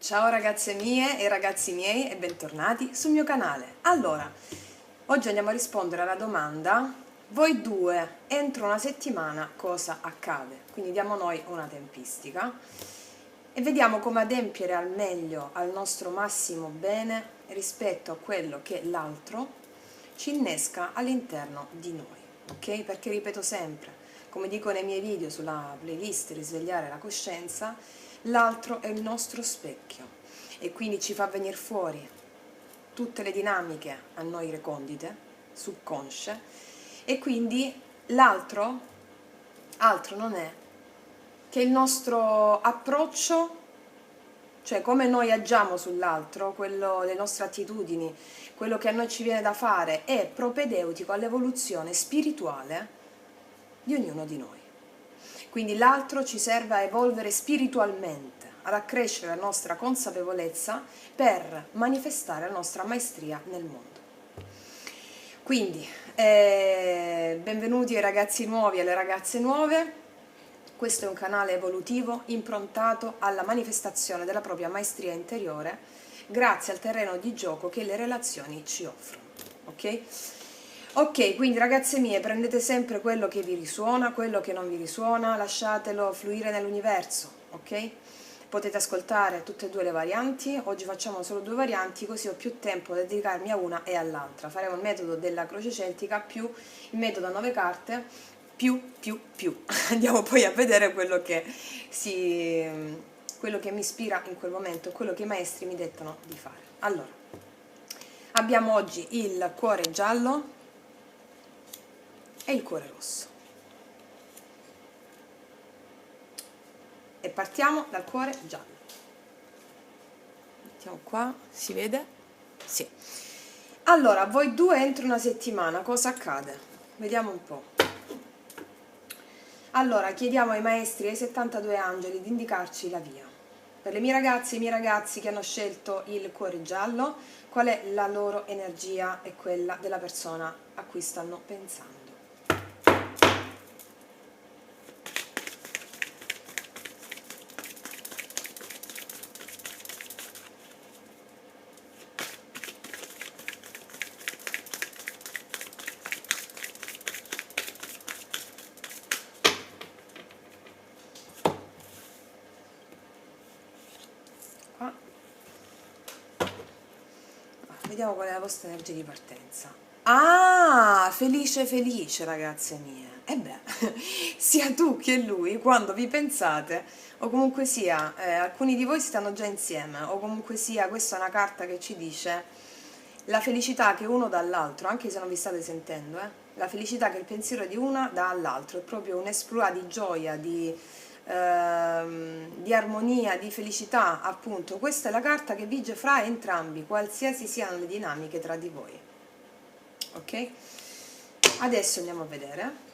Ciao ragazze mie e ragazzi miei e bentornati sul mio canale. Allora, oggi andiamo a rispondere alla domanda: voi due entro una settimana cosa accade? Quindi diamo noi una tempistica e vediamo come adempiere al meglio al nostro massimo bene rispetto a quello che l'altro ci innesca all'interno di noi, ok? Perché ripeto sempre, come dico nei miei video sulla playlist Risvegliare la coscienza, l'altro è il nostro specchio e quindi ci fa venire fuori tutte le dinamiche a noi recondite, subconsce, e quindi l'altro altro non è che il nostro approccio, cioè come noi agiamo sull'altro, le nostre attitudini, quello che a noi ci viene da fare è propedeutico all'evoluzione spirituale di ognuno di noi. Quindi l'altro ci serve a evolvere spiritualmente, ad accrescere la nostra consapevolezza per manifestare la nostra maestria nel mondo. Quindi, benvenuti ai ragazzi nuovi e alle ragazze nuove. Questo è un canale evolutivo improntato alla manifestazione della propria maestria interiore grazie al terreno di gioco che le relazioni ci offrono. Ok? Ok, quindi ragazze mie, prendete sempre quello che vi risuona, quello che non vi risuona, lasciatelo fluire nell'universo, ok? Potete ascoltare tutte e due le varianti, oggi facciamo solo due varianti così ho più tempo da dedicarmi a una e all'altra. Faremo il metodo della croce celtica più il metodo a 9 carte più. Andiamo poi a vedere quello che mi ispira in quel momento, quello che i maestri mi dettano di fare. Allora, abbiamo oggi il cuore giallo e il cuore rosso. E partiamo dal cuore giallo. Mettiamo qua, si vede? Sì. Allora, voi due entro una settimana, cosa accade? Vediamo un po'. Allora, chiediamo ai maestri e ai 72 angeli di indicarci la via. Per le mie ragazze e i miei ragazzi che hanno scelto il cuore giallo, qual è la loro energia e quella della persona a cui stanno pensando? Qua. Vediamo qual è la vostra energia di partenza. Ah, felice felice ragazze mie. E beh, sia tu che lui, quando vi pensate, o comunque sia, alcuni di voi stanno già insieme, o comunque sia, questa è una carta che ci dice la felicità che uno dà all'altro, anche se non vi state sentendo, la felicità che il pensiero di una dà all'altro, è proprio un esploit di gioia, di armonia, di felicità, appunto. Questa è la carta che vige fra entrambi, qualsiasi siano le dinamiche tra di voi. Ok? Adesso andiamo a vedere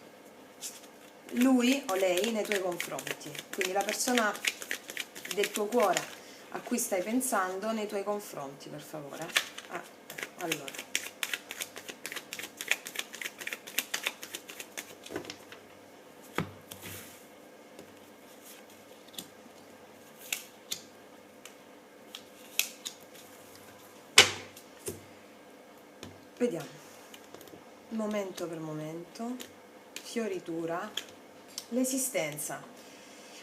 lui o lei nei tuoi confronti, quindi la persona del tuo cuore a cui stai pensando nei tuoi confronti, per favore. Allora, vediamo momento per momento, fioritura, l'esistenza.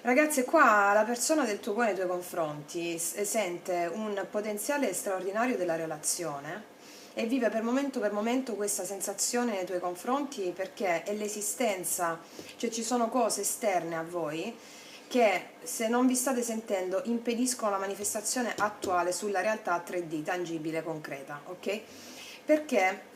Ragazze, qua la persona del tuo cuore nei tuoi confronti sente un potenziale straordinario della relazione e vive per momento questa sensazione nei tuoi confronti perché è l'esistenza, cioè ci sono cose esterne a voi che, se non vi state sentendo, impediscono la manifestazione attuale sulla realtà 3D, tangibile, concreta, ok? Perché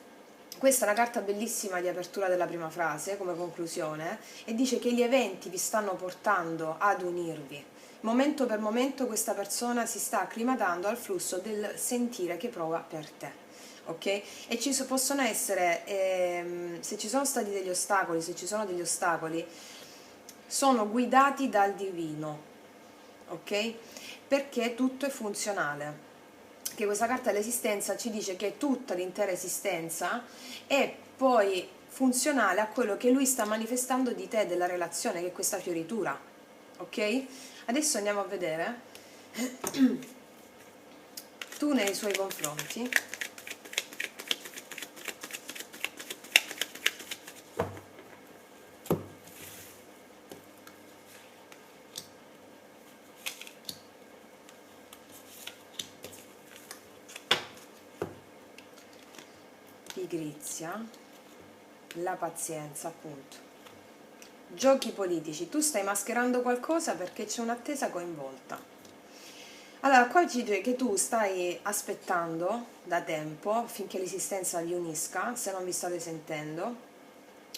questa è una carta bellissima di apertura della prima frase, come conclusione, e dice che gli eventi vi stanno portando ad unirvi. Momento per momento questa persona si sta acclimatando al flusso del sentire che prova per te, ok? E possono essere, se ci sono stati degli ostacoli, se ci sono degli ostacoli, sono guidati dal divino, ok? Perché tutto è funzionale. Che questa carta dell'esistenza ci dice che tutta l'intera esistenza è poi funzionale a quello che lui sta manifestando di te, della relazione, che è questa fioritura, ok? Adesso andiamo a vedere tu nei suoi confronti. Pigrizia, la pazienza, appunto. Giochi politici, tu stai mascherando qualcosa perché c'è un'attesa coinvolta. Allora, qua ci dice che tu stai aspettando da tempo finché l'esistenza vi unisca, se non vi state sentendo,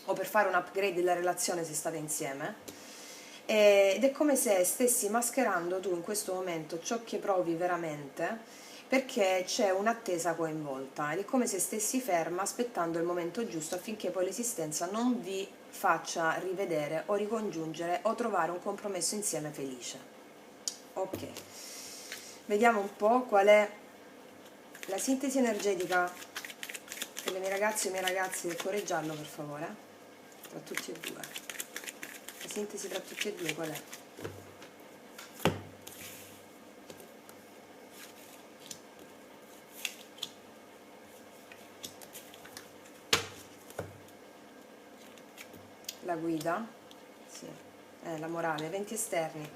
o per fare un upgrade della relazione se state insieme, ed è come se stessi mascherando tu in questo momento ciò che provi veramente, perché c'è un'attesa coinvolta ed è come se stessi ferma aspettando il momento giusto affinché poi l'esistenza non vi faccia rivedere o ricongiungere o trovare un compromesso insieme felice. Ok, vediamo un po' qual è la sintesi energetica per le mie ragazze e i miei ragazzi del cuore giallo, per favore, tra tutti e due. La sintesi tra tutti e due qual è? La guida, sì, la morale, eventi esterni.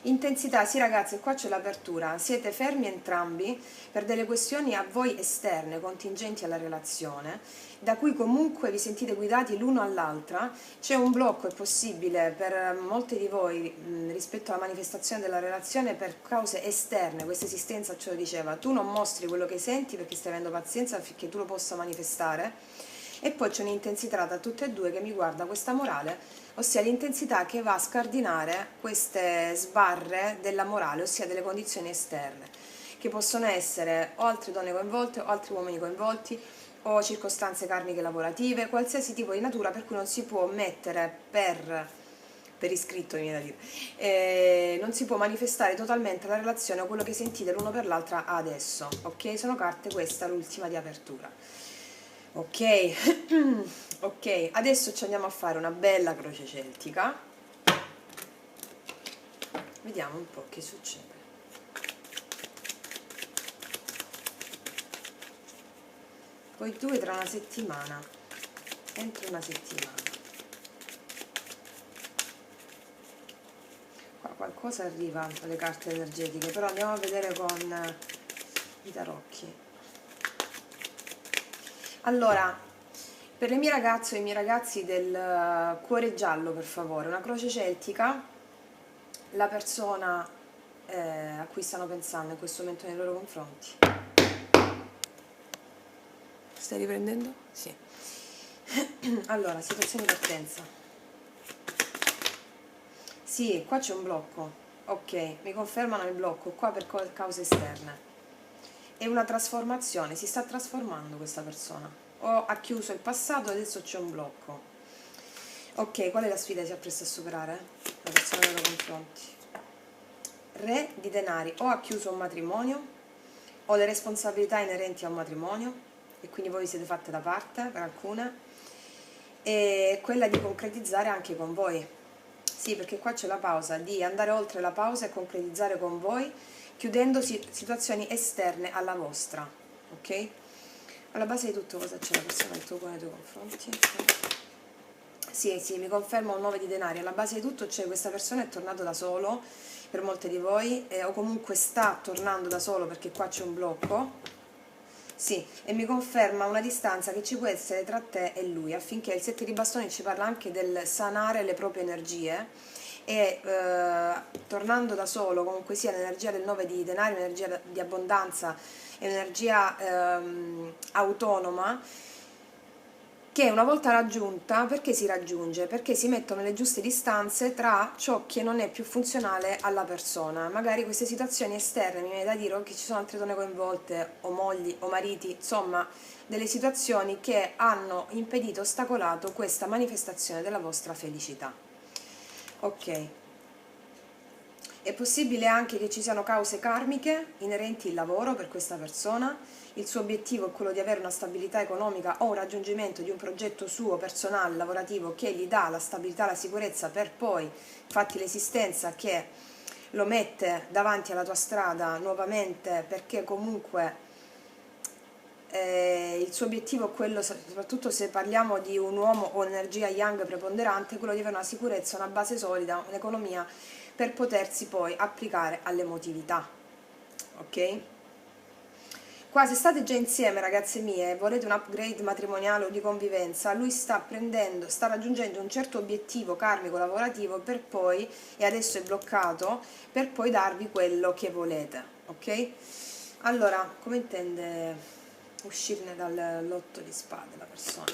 Intensità, sì ragazzi, qua c'è l'apertura, siete fermi entrambi per delle questioni a voi esterne, contingenti alla relazione, da cui comunque vi sentite guidati l'uno all'altra, c'è un blocco, è possibile per molti di voi rispetto alla manifestazione della relazione per cause esterne, questa esistenza ce lo diceva, tu non mostri quello che senti perché stai avendo pazienza affinché tu lo possa manifestare. E poi c'è un'intensità da tutte e due che mi guarda questa morale, ossia l'intensità che va a scardinare queste sbarre della morale, ossia delle condizioni esterne, che possono essere o altre donne coinvolte o altri uomini coinvolti o circostanze karmiche lavorative, qualsiasi tipo di natura per cui non si può mettere per iscritto, mi viene da dire, non si può manifestare totalmente la relazione o quello che sentite l'uno per l'altra adesso, ok? Sono carte, questa l'ultima di apertura. Ok, ok, adesso ci andiamo a fare una bella croce celtica, vediamo un po' che succede. Poi due tra una settimana, entro una settimana. Qua qualcosa arriva dalle carte energetiche, però andiamo a vedere con i tarocchi. Allora, per le mie ragazze e i miei ragazzi del cuore giallo, per favore, una croce celtica, la persona a cui stanno pensando in questo momento nei loro confronti. Stai riprendendo? Sì. Allora, situazione di partenza. Sì, qua c'è un blocco. Ok, mi confermano il blocco qua per cause esterne. È una trasformazione, si sta trasformando questa persona. Ha chiuso il passato e adesso c'è un blocco. Ok, qual è la sfida che si appresta a superare? La persona nei loro confronti. Re di denari, o ha chiuso un matrimonio o le responsabilità inerenti a un matrimonio e quindi voi vi siete fatte da parte per alcune, e quella di concretizzare anche con voi. Sì, perché qua c'è la pausa, di andare oltre la pausa e concretizzare con voi, chiudendo situazioni esterne alla vostra, ok? Alla base di tutto cosa c'è la persona del tuo cuore nei tuoi confronti? Sì, sì, mi conferma un 9 di denari, alla base di tutto c'è questa persona è tornato da solo per molte di voi, o comunque sta tornando da solo perché qua c'è un blocco. Sì, e mi conferma una distanza che ci può essere tra te e lui, affinché il 7 di bastoni ci parla anche del sanare le proprie energie e tornando da solo, comunque sia l'energia del 9 di denari, un'energia di abbondanza, un'energia autonoma, che una volta raggiunta, perché si raggiunge? Perché si mettono le giuste distanze tra ciò che non è più funzionale alla persona. Magari queste situazioni esterne, mi viene da dire che ci sono altre donne coinvolte, o mogli, o mariti, insomma, delle situazioni che hanno impedito, ostacolato questa manifestazione della vostra felicità. Ok. È possibile anche che ci siano cause karmiche inerenti al lavoro per questa persona. Il suo obiettivo è quello di avere una stabilità economica o un raggiungimento di un progetto suo personale, lavorativo, che gli dà la stabilità, la sicurezza per poi, infatti l'esistenza che lo mette davanti alla tua strada nuovamente, perché comunque il suo obiettivo è quello, soprattutto se parliamo di un uomo o un'energia yang preponderante, quello di avere una sicurezza, una base solida, un'economia per potersi poi applicare all'emotività, ok? Qua se state già insieme, ragazze mie, e volete un upgrade matrimoniale o di convivenza, lui sta raggiungendo un certo obiettivo karmico lavorativo per poi, e adesso è bloccato, per poi darvi quello che volete, ok? Allora, come intende uscirne dal lotto di spade la persona?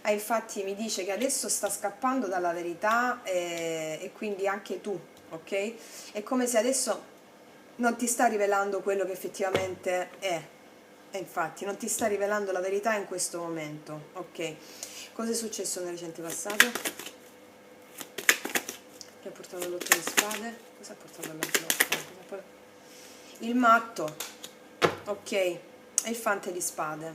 Infatti mi dice che adesso sta scappando dalla verità, e quindi anche tu, ok? È come se adesso non ti sta rivelando quello che effettivamente è, e infatti non ti sta rivelando la verità in questo momento, ok? Cosa è successo nel recente passato? Che ha portato all'otto di spade? Cosa ha portato alla blocca? Il matto, ok? E il fante di spade.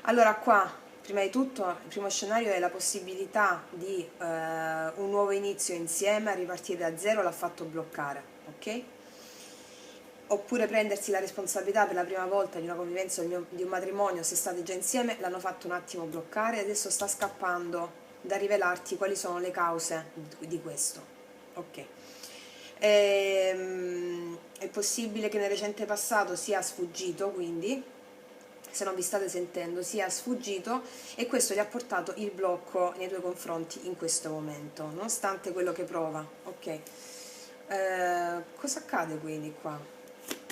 Allora qua, prima di tutto, il primo scenario è la possibilità di un nuovo inizio insieme, a ripartire da zero, l'ha fatto bloccare, ok? Oppure prendersi la responsabilità per la prima volta di una convivenza o di un matrimonio, se state già insieme, l'hanno fatto un attimo bloccare e adesso sta scappando da rivelarti quali sono le cause di questo, ok? È possibile che nel recente passato sia sfuggito, quindi se non vi state sentendo, sia sfuggito, e questo gli ha portato il blocco nei tuoi confronti in questo momento, nonostante quello che prova, ok? Cosa accade quindi qua?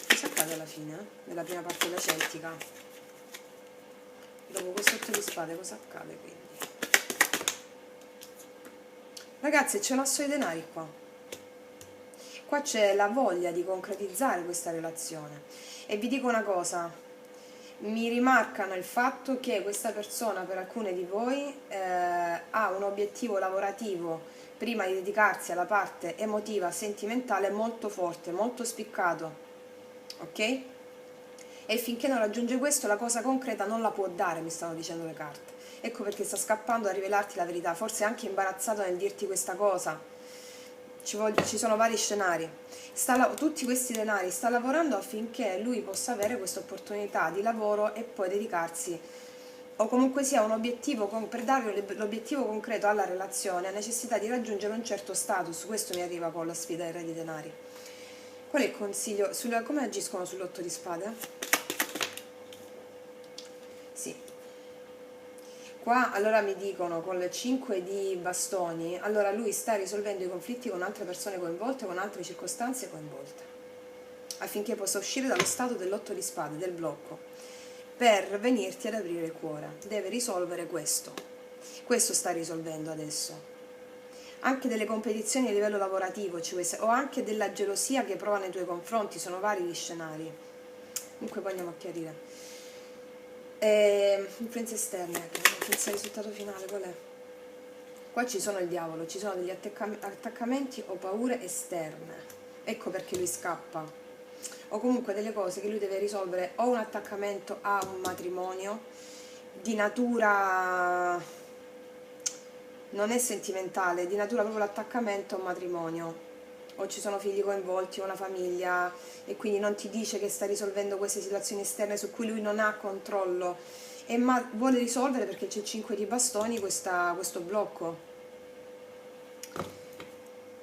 Cosa accade alla fine, nella prima parte della celtica? Dopo questo 8 di spade cosa accade quindi? Ragazzi, c'è un asso di denari qua. Qua c'è la voglia di concretizzare questa relazione. E vi dico una cosa, mi rimarcano il fatto che questa persona, per alcune di voi, ha un obiettivo lavorativo prima di dedicarsi alla parte emotiva, sentimentale, molto forte, molto spiccato, ok? E finché non raggiunge questo, la cosa concreta non la può dare, mi stanno dicendo le carte. Ecco perché sta scappando a rivelarti la verità, forse è anche imbarazzato nel dirti questa cosa. Ci sono vari scenari. Tutti questi denari sta lavorando affinché lui possa avere questa opportunità di lavoro e poi dedicarsi, o comunque sia un obiettivo, per dare l'obiettivo concreto alla relazione, ha necessità di raggiungere un certo status. Questo mi arriva con la sfida del re di denari. Qual è il consiglio? Come agiscono sull'otto di spade? Sì. Qua allora mi dicono con le 5 di bastoni, allora lui sta risolvendo i conflitti con altre persone coinvolte, con altre circostanze coinvolte, affinché possa uscire dallo stato dell'8 di spade, del blocco, per venirti ad aprire il cuore. Deve risolvere questo. Questo sta risolvendo adesso. Anche delle competizioni a livello lavorativo, o anche della gelosia che prova nei tuoi confronti, sono vari gli scenari. Comunque poi andiamo a chiarire. Influenze esterne, influenza il risultato finale, qual è? Qua ci sono il diavolo, ci sono degli attaccamenti o paure esterne, ecco perché lui scappa, o comunque delle cose che lui deve risolvere, o un attaccamento a un matrimonio di natura, non è sentimentale, di natura proprio l'attaccamento a un matrimonio, o ci sono figli coinvolti o una famiglia, e quindi non ti dice che sta risolvendo queste situazioni esterne su cui lui non ha controllo, ma vuole risolvere perché c'è il 5 di bastoni, questo blocco.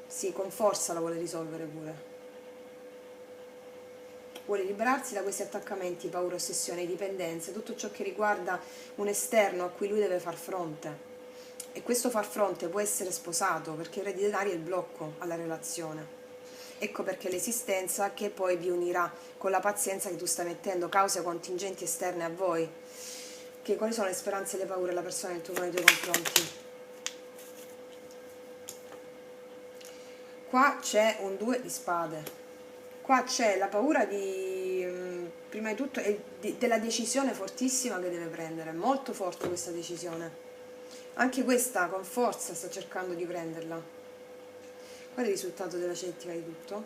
Sì, con forza la vuole risolvere pure. Vuole liberarsi da questi attaccamenti, paura, ossessione, dipendenze, tutto ciò che riguarda un esterno a cui lui deve far fronte. E questo far fronte può essere sposato, perché il re di denari è il blocco alla relazione. Ecco perché l'esistenza che poi vi unirà con la pazienza che tu stai mettendo, cause contingenti esterne a voi. Che quali sono le speranze e le paure della persona nei tuoi confronti? Qua c'è un 2 di spade. Qua c'è la paura prima di tutto, della decisione fortissima che deve prendere. Molto forte questa decisione. Anche questa con forza sta cercando di prenderla. Qual è il risultato della celtica di tutto?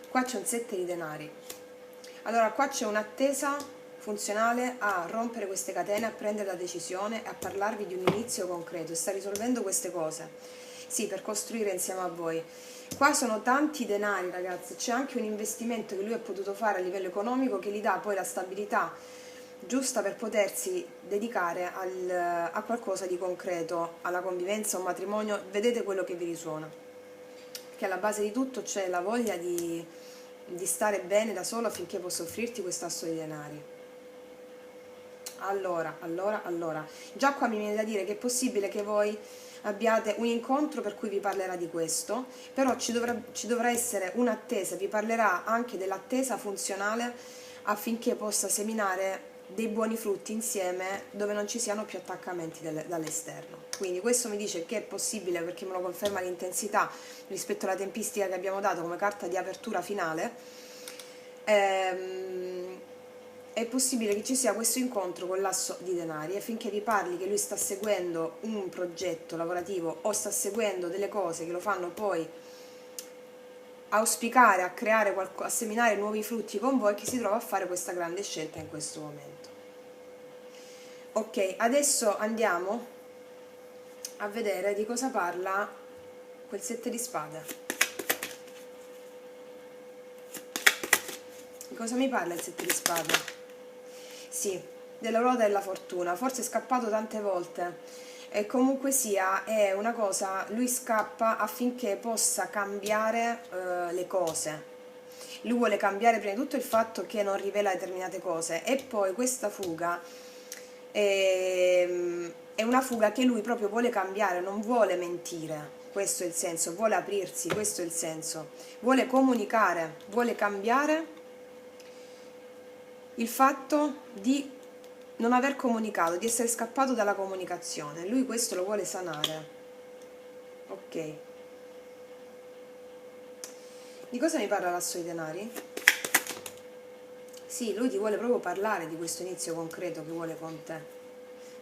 Qua c'è un 7 di denari. Allora qua c'è un'attesa funzionale a rompere queste catene, a prendere la decisione, a parlarvi di un inizio concreto, e sta risolvendo queste cose. Sì, per costruire insieme a voi. Qua sono tanti denari, ragazzi, c'è anche un investimento che lui ha potuto fare a livello economico che gli dà poi la stabilità giusta per potersi dedicare a qualcosa di concreto, alla convivenza, a un matrimonio. Vedete quello che vi risuona, che alla base di tutto c'è la voglia di stare bene da solo affinché possa offrirti quest'asso di denari. Allora, già qua mi viene da dire che è possibile che voi abbiate un incontro per cui vi parlerà di questo, però ci dovrà essere un'attesa, vi parlerà anche dell'attesa funzionale affinché possa seminare dei buoni frutti insieme dove non ci siano più attaccamenti dall'esterno. Quindi questo mi dice che è possibile perché me lo conferma l'intensità rispetto alla tempistica che abbiamo dato come carta di apertura finale. È possibile che ci sia questo incontro con l'asso di denari affinché vi parli che lui sta seguendo un progetto lavorativo o sta seguendo delle cose che lo fanno poi auspicare, a creare a seminare nuovi frutti con voi, che si trova a fare questa grande scelta in questo momento. Ok, adesso andiamo a vedere di cosa parla quel 7 di spade. Di cosa mi parla il 7 di spade? Sì, della ruota della fortuna, forse è scappato tante volte e comunque sia è una cosa, lui scappa affinché possa cambiare le cose. Lui vuole cambiare prima di tutto il fatto che non rivela determinate cose e poi questa fuga è una fuga che lui proprio vuole cambiare, non vuole mentire. Questo è il senso, vuole aprirsi, questo è il senso. Vuole comunicare, vuole cambiare il fatto di non aver comunicato, di essere scappato dalla comunicazione. Lui questo lo vuole sanare. Ok. Di cosa mi parla l'asso di denari? Sì, lui ti vuole proprio parlare di questo inizio concreto che vuole con te.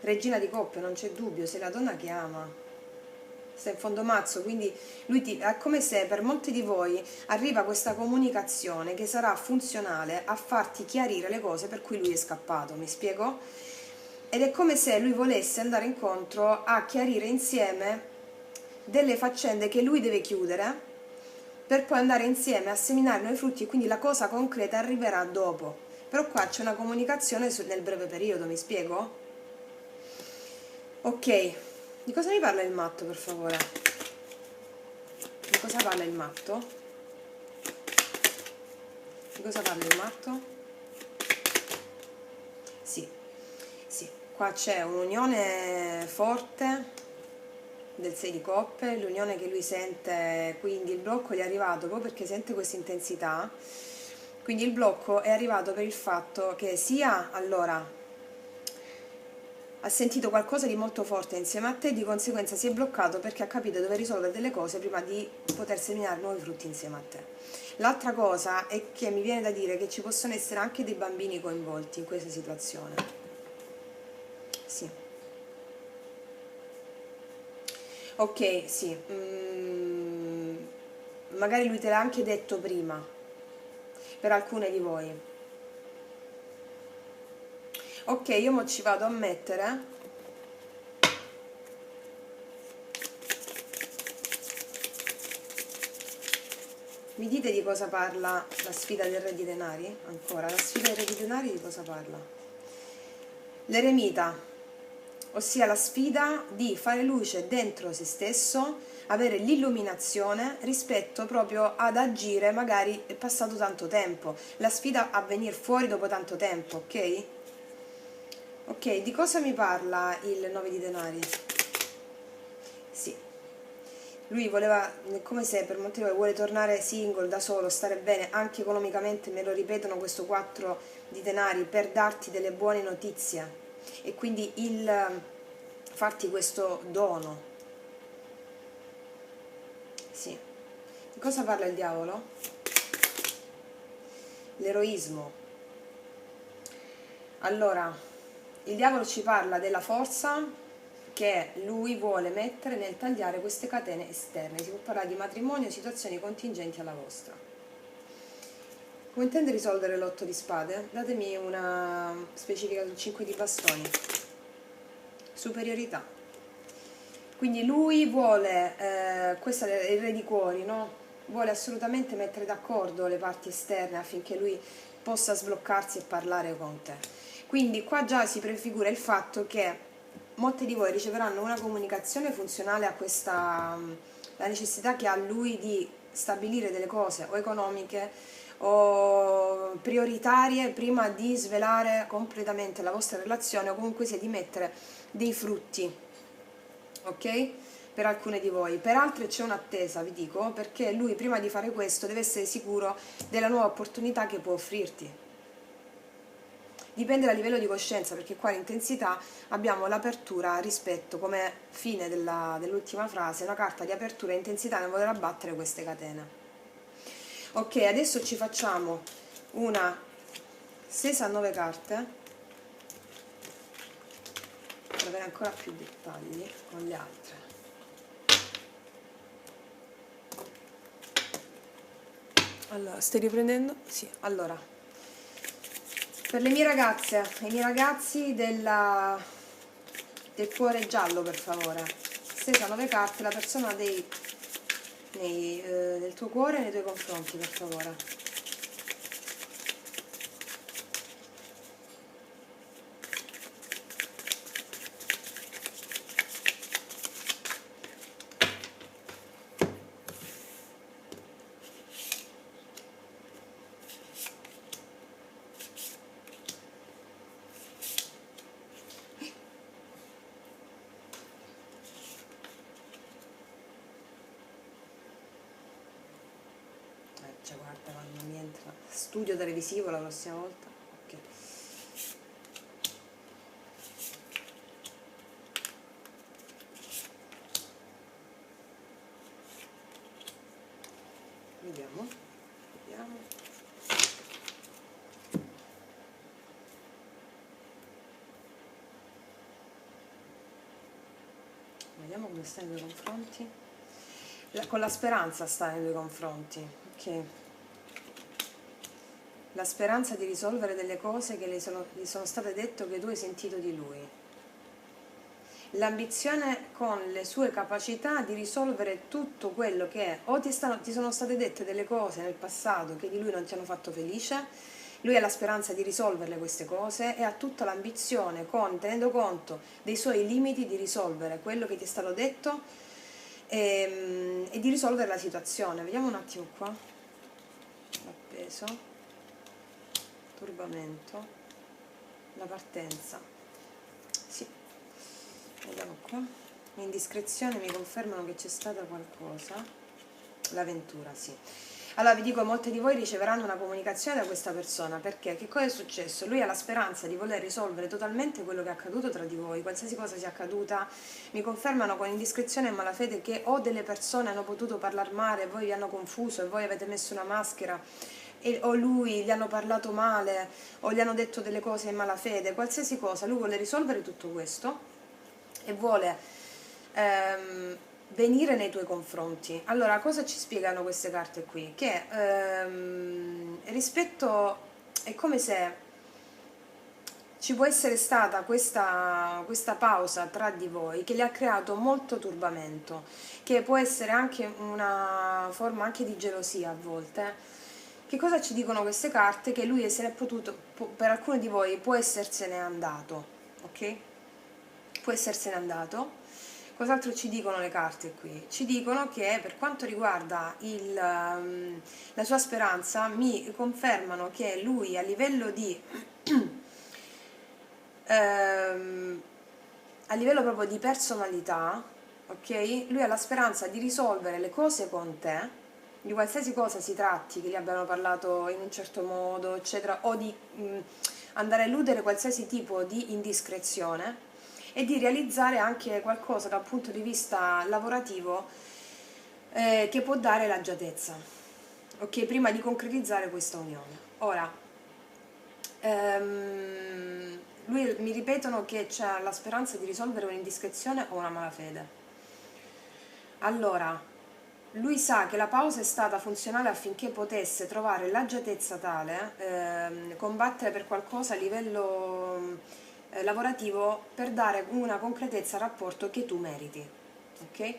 Regina di coppe, non c'è dubbio, sei la donna che ama. Sta in fondo mazzo, quindi è come se per molti di voi arriva questa comunicazione che sarà funzionale a farti chiarire le cose per cui lui è scappato, mi spiego? Ed è come se lui volesse andare incontro a chiarire insieme delle faccende che lui deve chiudere per poi andare insieme a seminare nuovi frutti e quindi la cosa concreta arriverà dopo. Però qua c'è una comunicazione nel breve periodo, mi spiego? Ok. Di cosa mi parla il matto, per favore? Di cosa parla il matto? Di cosa parla il matto? Sì, sì, qua c'è un'unione forte del 6 di coppe, l'unione che lui sente, quindi il blocco gli è arrivato proprio perché sente questa intensità, quindi il blocco è arrivato per il fatto che sia allora ha sentito qualcosa di molto forte insieme a te, di conseguenza si è bloccato perché ha capito dove risolvere delle cose prima di poter seminare nuovi frutti insieme a te. L'altra cosa è che mi viene da dire che ci possono essere anche dei bambini coinvolti in questa situazione. Sì. Ok, sì. Magari lui te l'ha anche detto prima, per alcune di voi. Ok, io mo ci vado a mettere mi dite di cosa parla la sfida del re di denari? Ancora, la sfida del re di denari di cosa parla? L'eremita, ossia la sfida di fare luce dentro se stesso, avere l'illuminazione rispetto proprio ad agire, magari è passato tanto tempo, la sfida a venire fuori dopo tanto tempo, ok? Ok, di cosa mi parla il 9 di denari? Sì, lui voleva, come se per molti vuole tornare single, da solo, stare bene, anche economicamente, me lo ripetono questo 4 di denari, per darti delle buone notizie e quindi farti questo dono. Sì. Di cosa parla il diavolo? L'eroismo. Allora, il diavolo ci parla della forza che lui vuole mettere nel tagliare queste catene esterne. Si può parlare di matrimonio, situazioni contingenti alla vostra. Come intende risolvere l'8 di spade? Datemi una specifica sul 5 di bastoni. Superiorità. Quindi lui vuole, questo è il re di cuori, no? Vuole assolutamente mettere d'accordo le parti esterne affinché lui possa sbloccarsi e parlare con te. Quindi qua già si prefigura il fatto che molti di voi riceveranno una comunicazione funzionale a questa, la necessità che ha lui di stabilire delle cose o economiche o prioritarie prima di svelare completamente la vostra relazione o comunque sia di mettere dei frutti, ok? Per alcune di voi, per altre c'è un'attesa, vi dico, perché lui prima di fare questo deve essere sicuro della nuova opportunità che può offrirti. Dipende dal livello di coscienza, perché qua l'intensità abbiamo l'apertura rispetto come fine dell'ultima frase, una carta di apertura e intensità nel voler abbattere queste catene. Ok, adesso ci facciamo una stesa a 9 carte per avere ancora più dettagli con le altre. Allora, stai riprendendo? Sì, allora, per le mie ragazze e i miei ragazzi del cuore giallo, per favore, stesa 9 carte, la persona del tuo cuore nei tuoi confronti, per favore. Cioè, guarda, quando mi entra studio televisivo la prossima volta. Ok. Vediamo, vediamo. Vediamo come sta nei tuoi confronti. Con la speranza sta nei tuoi confronti, ok? La speranza di risolvere delle cose che gli sono state dette o che tu hai sentito di lui. L'ambizione con le sue capacità di risolvere tutto quello che o ti sono state dette delle cose nel passato che di lui non ti hanno fatto felice, lui ha la speranza di risolverle queste cose e ha tutta l'ambizione, tenendo conto dei suoi limiti, di risolvere quello che ti è stato detto e di risolvere la situazione. Vediamo un attimo qua. L'appeso, turbamento, la partenza. Sì. Vediamo qua. Le indiscrezioni mi confermano che c'è stata qualcosa. L'avventura, sì. Allora vi dico, molti di voi riceveranno una comunicazione da questa persona, perché che cosa è successo? Lui ha la speranza di voler risolvere totalmente quello che è accaduto tra di voi, qualsiasi cosa sia accaduta. Mi confermano con indiscrezione e malafede che o delle persone hanno potuto parlare male, voi vi hanno confuso e voi avete messo una maschera, o lui gli hanno parlato male o gli hanno detto delle cose in malafede, qualsiasi cosa. Lui vuole risolvere tutto questo e vuole venire nei tuoi confronti. Allora, cosa ci spiegano queste carte qui? Che rispetto è come se ci può essere stata questa pausa tra di voi che gli ha creato molto turbamento, che può essere anche una forma anche di gelosia a volte. Che cosa ci dicono queste carte? Che lui se n'è potuto, per alcuni di voi può essersene andato, ok? Può essersene andato. Cos'altro ci dicono le carte qui? Ci dicono che per quanto riguarda la sua speranza, mi confermano che lui a livello di a livello proprio di personalità, ok? Lui ha la speranza di risolvere le cose con te, di qualsiasi cosa si tratti, che gli abbiano parlato in un certo modo, eccetera, o di andare a eludere qualsiasi tipo di indiscrezione e di realizzare anche qualcosa dal punto di vista lavorativo che può dare l'agiatezza, ok? Prima di concretizzare questa unione. Ora, lui mi ripetono che c'è la speranza di risolvere un'indiscrezione o una malafede. Allora, lui sa che la pausa è stata funzionale affinché potesse trovare l'agiatezza tale, combattere per qualcosa a livello lavorativo per dare una concretezza al rapporto che tu meriti. ok?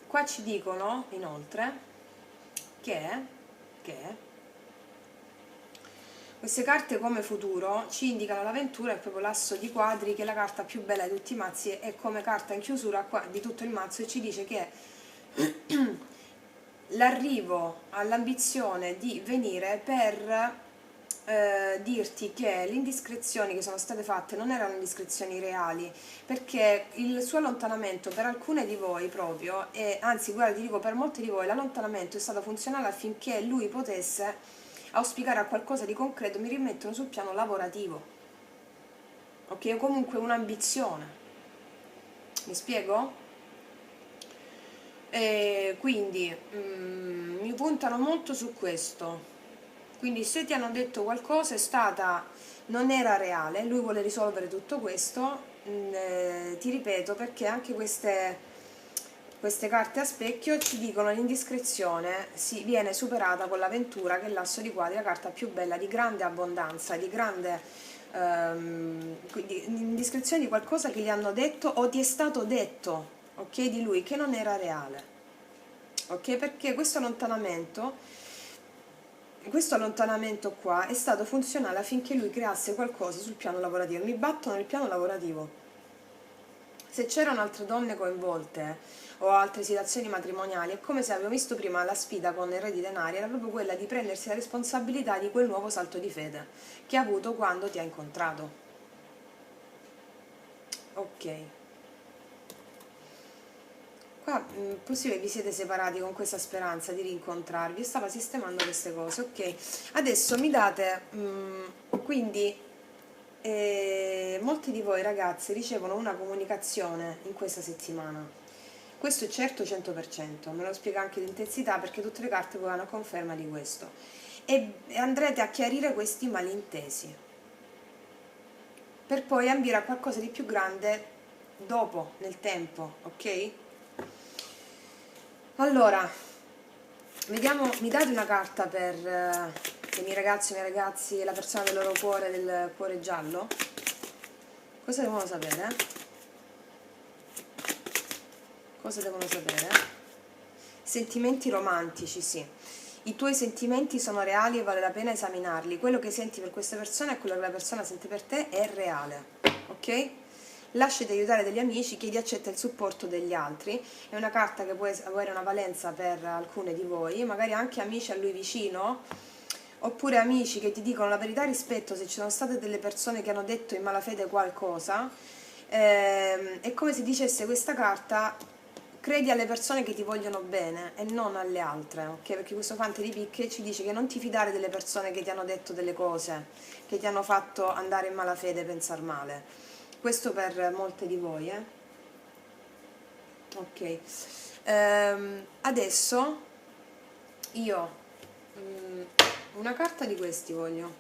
Qua ci dicono inoltre che queste carte come futuro ci indicano l'avventura è proprio l'asso di quadri, che è la carta più bella di tutti i mazzi, e come carta in chiusura qua di tutto il mazzo, e ci dice che l'arrivo all'ambizione di venire per dirti che le indiscrezioni che sono state fatte non erano indiscrezioni reali, perché il suo allontanamento per alcune di voi proprio, e anzi guarda ti dico per molte di voi, l'allontanamento è stato funzionale affinché lui potesse auspicare a qualcosa di concreto, mi rimettono sul piano lavorativo, ok? O comunque un'ambizione, mi spiego? E quindi mi puntano molto su questo. Quindi se ti hanno detto qualcosa è stata, non era reale, lui vuole risolvere tutto questo, ti ripeto, perché anche queste carte a specchio ci dicono l'indiscrezione viene superata con l'avventura, che è l'asso di quadri, la carta più bella, di grande abbondanza, di grande indiscrezione di qualcosa che gli hanno detto o ti è stato detto, ok, di lui, che non era reale, ok? Perché questo allontanamento qua è stato funzionale affinché lui creasse qualcosa sul piano lavorativo. Mi battono nel piano lavorativo. Se c'erano altre donne coinvolte o altre situazioni matrimoniali, è come se avevo visto prima la sfida con il re di denari, era proprio quella di prendersi la responsabilità di quel nuovo salto di fede che ha avuto quando ti ha incontrato. Ok. Qua possibile vi siete separati con questa speranza di rincontrarvi. Io stavo sistemando queste cose, ok. Adesso mi date, quindi molti di voi ragazzi ricevono una comunicazione in questa settimana. Questo è certo 100%, me lo spiega anche l'intensità perché tutte le carte poi vanno a conferma di questo. E andrete a chiarire questi malintesi per poi ambire a qualcosa di più grande dopo, nel tempo, ok? Allora, vediamo, mi date una carta per i miei ragazzi, la persona del loro cuore, del cuore giallo? Cosa devono sapere? Cosa devono sapere? Sentimenti romantici, sì. I tuoi sentimenti sono reali e vale la pena esaminarli. Quello che senti per questa persona e quello che la persona sente per te è reale, ok? Lasciati aiutare dagli amici, chiedi accetta il supporto degli altri. È una carta che può avere una valenza per alcune di voi, magari anche amici a lui vicino, oppure amici che ti dicono la verità rispetto se ci sono state delle persone che hanno detto in malafede qualcosa. È come se dicesse questa carta: credi alle persone che ti vogliono bene e non alle altre, ok? Perché questo fante di picche ci dice che non ti fidare delle persone che ti hanno detto delle cose, che ti hanno fatto andare in malafede e pensare male. Questo per molte di voi, ok. Adesso io una carta di questi voglio.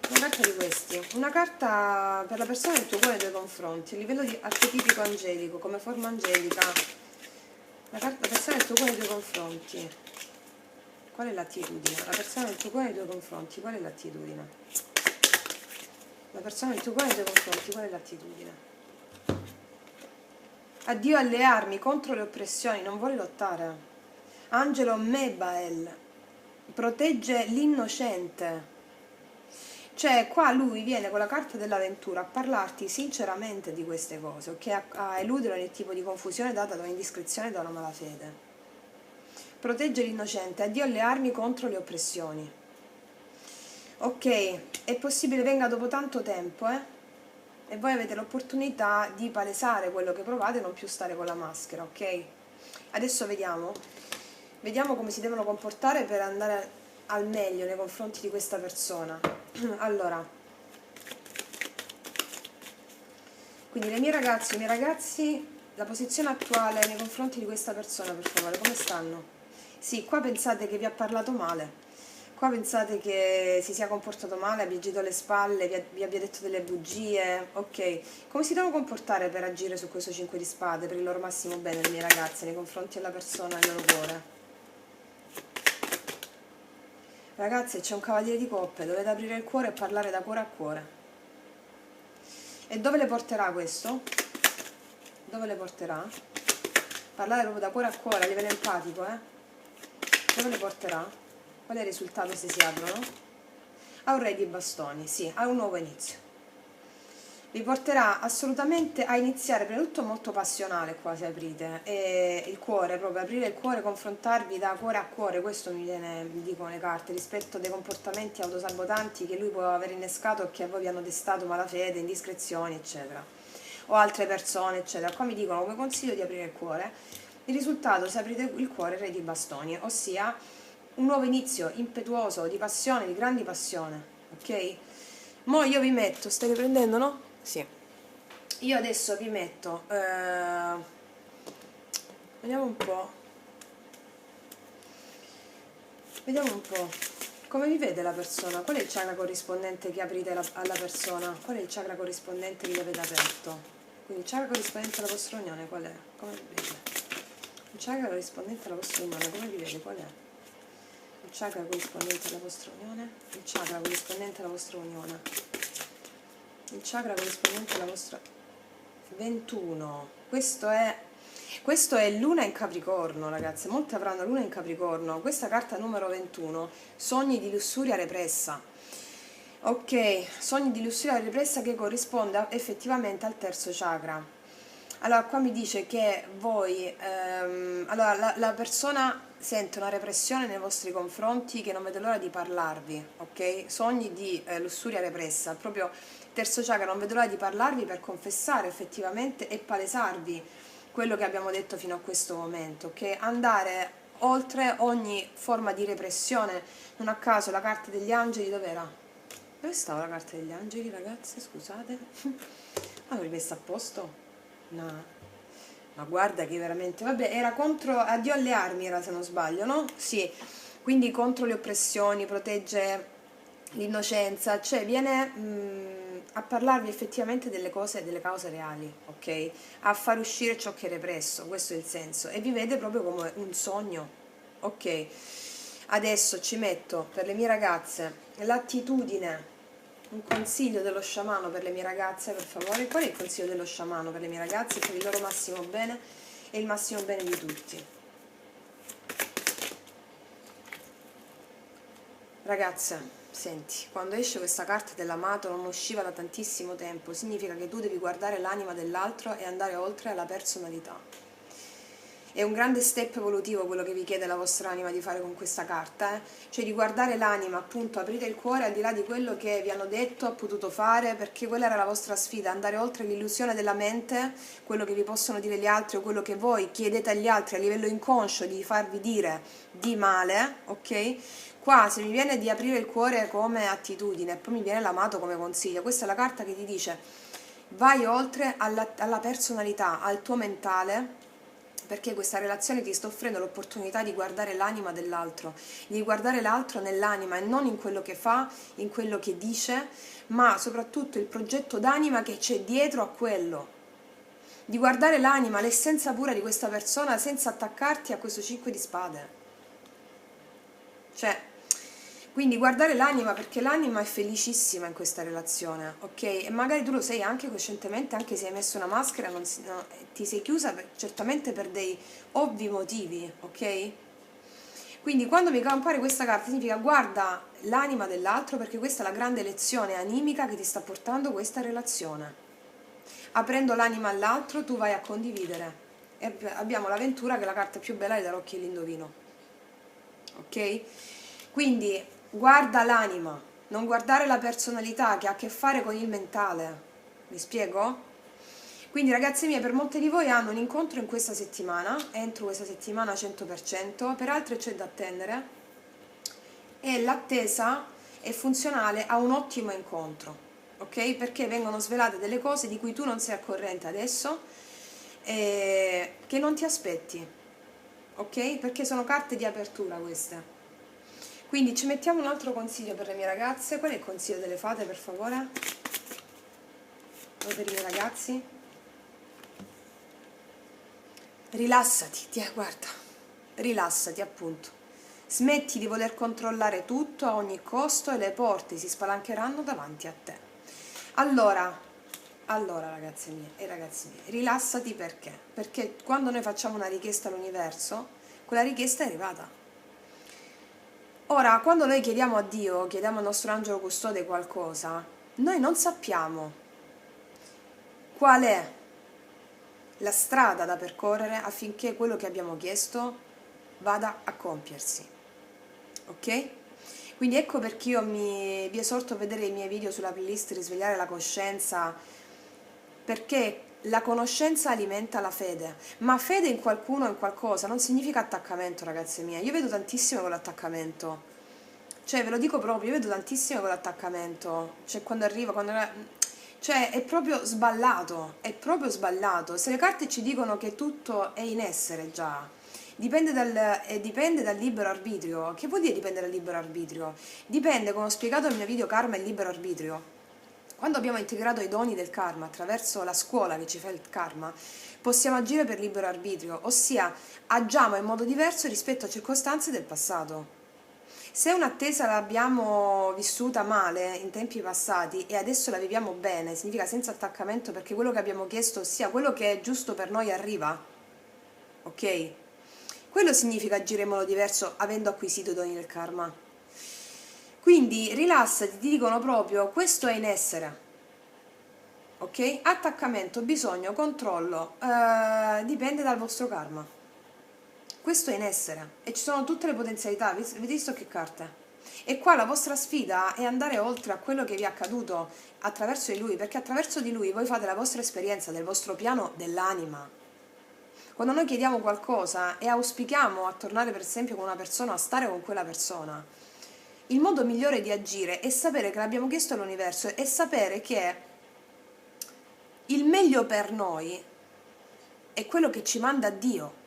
Una carta di questi. Una carta per la persona del tuo cuore nei tuoi confronti, a livello di archetipico angelico, come forma angelica. La persona del tuo cuore nei tuoi confronti. Qual è l'attitudine? La persona del tuo cuore nei tuoi confronti, qual è l'attitudine? La persona del tuo cuore nei tuoi confronti, qual è l'attitudine? Addio alle armi, contro le oppressioni, non vuole lottare. Angelo Mebael, protegge l'innocente. Cioè, qua lui viene con la carta dell'avventura a parlarti sinceramente di queste cose, ok? A eludere ogni tipo di confusione data da un'indiscrezione e da una malafede. Protegge l'innocente, addio alle armi contro le oppressioni. Ok, è possibile venga dopo tanto tempo, e voi avete l'opportunità di palesare quello che provate e non più stare con la maschera, ok? Adesso vediamo come si devono comportare per andare al meglio nei confronti di questa persona. Allora, quindi i miei ragazzi, la posizione attuale nei confronti di questa persona, per favore, come stanno? Sì, qua pensate che vi ha parlato male. Qua pensate che si sia comportato male, abbia girato le spalle, vi abbia detto delle bugie, ok. Come si devono comportare per agire su questo 5 di spade, per il loro massimo bene, le mie ragazze, nei confronti della persona del loro cuore? Ragazze, c'è un cavaliere di coppe, dovete aprire il cuore e parlare da cuore a cuore. E dove le porterà questo? Dove le porterà? Parlare proprio da cuore a cuore, a livello empatico, Dove le porterà? Qual è il risultato se si aprono? A un re di bastoni, sì, a un nuovo inizio. Vi porterà assolutamente a iniziare, prima di tutto molto passionale qua se aprite, e il cuore, proprio aprire il cuore, confrontarvi da cuore a cuore, questo mi dicono le carte, rispetto dei comportamenti autosabotanti che lui può aver innescato e che a voi vi hanno destato malafede, indiscrezioni, eccetera, o altre persone, eccetera. Qua mi dicono come consiglio di aprire il cuore. Il risultato, se aprite il cuore, re di bastoni, ossia un nuovo inizio impetuoso, di passione, di grandi passione, ok? Mo' io vi metto, stai riprendendo, no? Sì. Io adesso vi metto, vediamo un po', come vi vede la persona, qual è il chakra corrispondente che aprite alla persona, qual è il chakra corrispondente che gli avete aperto, quindi il chakra corrispondente alla vostra unione, qual è? Come vi vede? Il chakra corrispondente alla vostra unione, come vi vede, qual è? Il chakra corrispondente alla vostra unione, il chakra corrispondente alla vostra unione, il chakra corrispondente alla vostra 21. Questo è luna in Capricorno, ragazzi, molti avranno luna in Capricorno. Questa carta numero 21, sogni di lussuria repressa. Ok, sogni di lussuria repressa che corrisponde effettivamente al terzo chakra. Allora, qua mi dice che voi, allora, la persona sente una repressione nei vostri confronti che non vede l'ora di parlarvi, ok? Sogni di lussuria repressa, proprio terzo chakra, non vedo l'ora di parlarvi per confessare effettivamente e palesarvi quello che abbiamo detto fino a questo momento, che andare oltre ogni forma di repressione. Non a caso la carta degli angeli dov'era? Dove stava la carta degli angeli, ragazze? Scusate. L'ho rimessa a posto? No. Ma guarda che veramente... Vabbè, era contro... Addio alle armi era, se non sbaglio, no? Sì. Quindi contro le oppressioni, protegge l'innocenza, cioè viene a parlarvi effettivamente delle cose, delle cause reali, ok? A far uscire ciò che è represso, questo è il senso. E vi vede proprio come un sogno, ok? Adesso ci metto per le mie ragazze l'attitudine, un consiglio dello sciamano per le mie ragazze, per favore. Qual è il consiglio dello sciamano per le mie ragazze? Per il loro massimo bene e il massimo bene di tutti. Ragazze, senti, quando esce questa carta dell'amato non usciva da tantissimo tempo, significa che tu devi guardare l'anima dell'altro e andare oltre alla personalità. È un grande step evolutivo quello che vi chiede la vostra anima di fare con questa carta, cioè di guardare l'anima, appunto, aprite il cuore al di là di quello che vi hanno detto, ha potuto fare, perché quella era la vostra sfida, andare oltre l'illusione della mente, quello che vi possono dire gli altri o quello che voi chiedete agli altri a livello inconscio di farvi dire di male, ok? Qua se mi viene di aprire il cuore come attitudine, poi mi viene l'amato come consiglio, questa è la carta che ti dice vai oltre alla personalità, al tuo mentale, perché questa relazione ti sta offrendo l'opportunità di guardare l'anima dell'altro, di guardare l'altro nell'anima e non in quello che fa, in quello che dice, ma soprattutto il progetto d'anima che c'è dietro a quello, di guardare l'anima, l'essenza pura di questa persona senza attaccarti a questo 5 di spade. Cioè, quindi guardare l'anima, perché l'anima è felicissima in questa relazione, ok? E magari tu lo sei anche coscientemente, anche se hai messo una maschera, ti sei chiusa certamente per dei ovvi motivi, ok? Quindi quando mi compare questa carta significa guarda l'anima dell'altro, perché questa è la grande lezione animica che ti sta portando questa relazione. Aprendo l'anima all'altro tu vai a condividere. E abbiamo l'avventura che è la carta più bella dei tarocchi e l'indovino, ok? Quindi guarda l'anima, non guardare la personalità che ha a che fare con il mentale. Mi spiego? Quindi ragazzi miei, per molte di voi hanno un incontro in questa settimana, entro questa settimana 100%, per altre c'è da attendere e l'attesa è funzionale a un ottimo incontro, ok? Perché vengono svelate delle cose di cui tu non sei a corrente adesso e che non ti aspetti, ok? Perché sono carte di apertura queste. Quindi ci mettiamo un altro consiglio per le mie ragazze. Qual è il consiglio delle fate, per favore? O per i miei ragazzi? Rilassati, guarda, rilassati appunto. Smetti di voler controllare tutto a ogni costo e le porte si spalancheranno davanti a te. Allora, Allora, ragazze mie e ragazzi miei, rilassati perché? Perché quando noi facciamo una richiesta all'universo, quella richiesta è arrivata. Ora, quando noi chiediamo a Dio, chiediamo al nostro angelo custode qualcosa, noi non sappiamo qual è la strada da percorrere affinché quello che abbiamo chiesto vada a compiersi. Ok? Quindi ecco perché io vi esorto a vedere i miei video sulla playlist Risvegliare la coscienza, perché la conoscenza alimenta la fede, ma fede in qualcuno o in qualcosa non significa attaccamento, ragazze mie. Io vedo tantissimo con l'attaccamento, cioè ve lo dico proprio, io vedo tantissimo con l'attaccamento, cioè quando arriva, cioè è proprio sballato, è proprio sballato. Se le carte ci dicono che tutto è in essere già, dipende dal libero arbitrio. Che vuol dire dipende dal libero arbitrio? Dipende, come ho spiegato nel mio video Karma e libero arbitrio. Quando abbiamo integrato i doni del karma attraverso la scuola che ci fa il karma, possiamo agire per libero arbitrio, ossia agiamo in modo diverso rispetto a circostanze del passato. Se un'attesa l'abbiamo vissuta male in tempi passati e adesso la viviamo bene, significa senza attaccamento perché quello che abbiamo chiesto, ossia quello che è giusto per noi, arriva. Ok? Quello significa agire in modo diverso avendo acquisito i doni del karma. Quindi rilassati, ti dicono proprio questo è in essere. Ok? Attaccamento, bisogno, controllo, dipende dal vostro karma. Questo è in essere e ci sono tutte le potenzialità. Avete visto che carte? E qua la vostra sfida è andare oltre a quello che vi è accaduto attraverso di lui, perché attraverso di lui voi fate la vostra esperienza del vostro piano dell'anima. Quando noi chiediamo qualcosa e auspichiamo a tornare per esempio con una persona, a stare con quella persona, il modo migliore di agire è sapere che l'abbiamo chiesto all'universo e sapere che il meglio per noi è quello che ci manda Dio,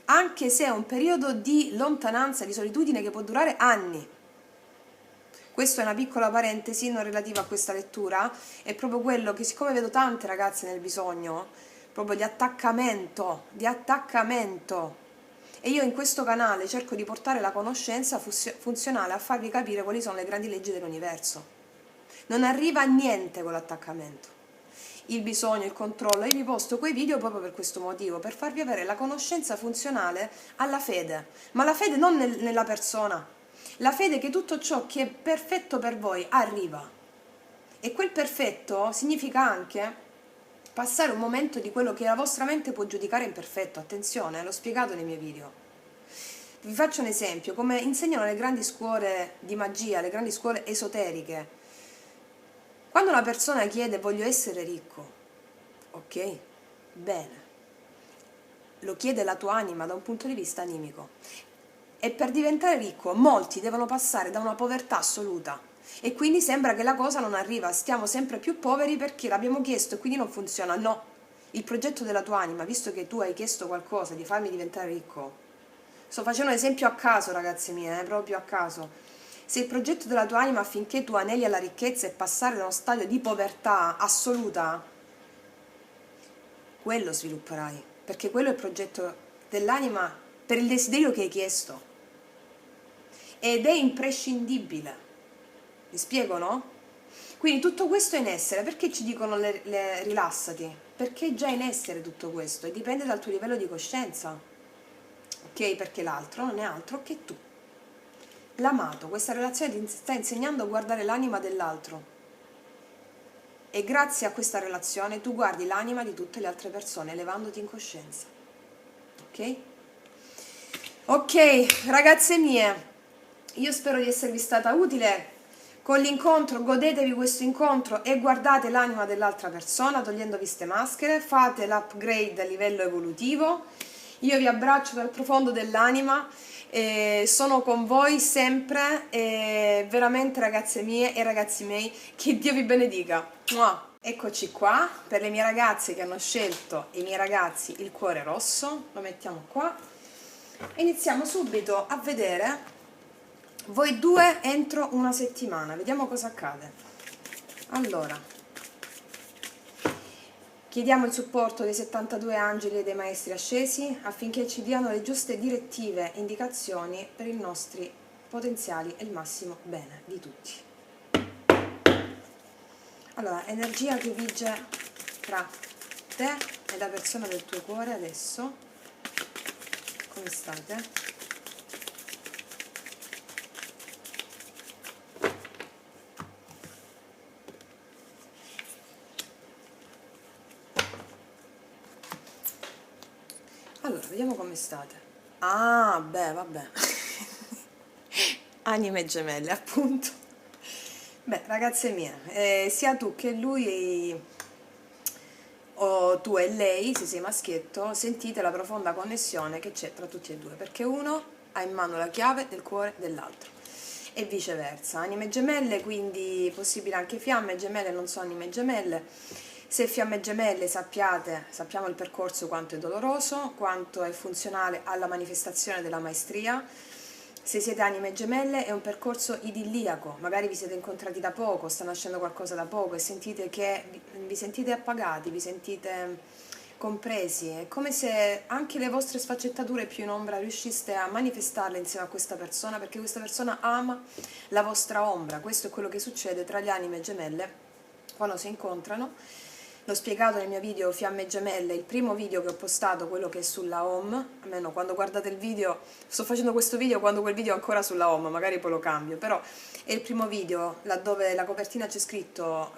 anche se è un periodo di lontananza, di solitudine che può durare anni. Questa è una piccola parentesi non relativa a questa lettura, è proprio quello che, siccome vedo tante ragazze nel bisogno, proprio di attaccamento, e io in questo canale cerco di portare la conoscenza funzionale a farvi capire quali sono le grandi leggi dell'universo. Non arriva a niente con l'attaccamento. Il bisogno, il controllo, io vi posto quei video proprio per questo motivo, per farvi avere la conoscenza funzionale alla fede, ma la fede non nella persona, la fede che tutto ciò che è perfetto per voi arriva. E quel perfetto significa anche passare un momento di quello che la vostra mente può giudicare imperfetto. Attenzione, l'ho spiegato nei miei video. Vi faccio un esempio, come insegnano le grandi scuole di magia, le grandi scuole esoteriche. Quando una persona chiede voglio essere ricco, ok, bene, lo chiede la tua anima da un punto di vista animico. E per diventare ricco molti devono passare da una povertà assoluta e quindi sembra che la cosa non arriva, stiamo sempre più poveri perché l'abbiamo chiesto e quindi non funziona. No, il progetto della tua anima, visto che tu hai chiesto qualcosa di farmi diventare ricco, sto facendo un esempio a caso ragazzi miei, proprio a caso. Se il progetto della tua anima affinché tu anelli alla ricchezza e passare da uno stadio di povertà assoluta, quello svilupperai, perché quello è il progetto dell'anima per il desiderio che hai chiesto ed è imprescindibile. Mi spiego, no? Quindi tutto questo è in essere. Perché ci dicono rilassati? Perché è già in essere tutto questo e dipende dal tuo livello di coscienza, ok? Perché l'altro non è altro che tu. L'amato, questa relazione ti sta insegnando a guardare l'anima dell'altro e grazie a questa relazione tu guardi l'anima di tutte le altre persone elevandoti in coscienza, ok? Ok, ragazze mie, io spero di esservi stata utile con l'incontro. Godetevi questo incontro e guardate l'anima dell'altra persona togliendovi queste maschere, fate l'upgrade a livello evolutivo. Io vi abbraccio dal profondo dell'anima, sono con voi sempre, veramente ragazze mie e ragazzi miei, che Dio vi benedica. Mua. Eccoci qua per le mie ragazze che hanno scelto, i miei ragazzi, il cuore rosso. Lo mettiamo qua. Iniziamo subito a vedere voi due entro una settimana, vediamo cosa accade. Allora, chiediamo il supporto dei 72 angeli e dei maestri ascesi affinché ci diano le giuste direttive e indicazioni per i nostri potenziali e il massimo bene di tutti. Allora, energia che vige tra te e la persona del tuo cuore adesso. Come state? Allora, vediamo come state. Ah, beh, vabbè. Anime gemelle, appunto. Beh, ragazze mie, sia tu che lui, o tu e lei, se sei maschietto, sentite la profonda connessione che c'è tra tutti e due, perché uno ha in mano la chiave del cuore dell'altro e viceversa. Anime gemelle, quindi possibile anche fiamme gemelle, non so anime gemelle. Se fiamme gemelle sappiamo il percorso quanto è doloroso, quanto è funzionale alla manifestazione della maestria. Se siete anime gemelle è un percorso idilliaco, magari vi siete incontrati da poco, sta nascendo qualcosa da poco e sentite che vi sentite appagati, vi sentite compresi, è come se anche le vostre sfaccettature più in ombra riusciste a manifestarle insieme a questa persona, perché questa persona ama la vostra ombra. Questo è quello che succede tra le anime gemelle quando si incontrano. L'ho spiegato nel mio video Fiamme Gemelle, il primo video che ho postato, quello che è sulla home, almeno quando guardate il video, sto facendo questo video quando quel video è ancora sulla home, magari poi lo cambio, però è il primo video laddove la copertina c'è scritto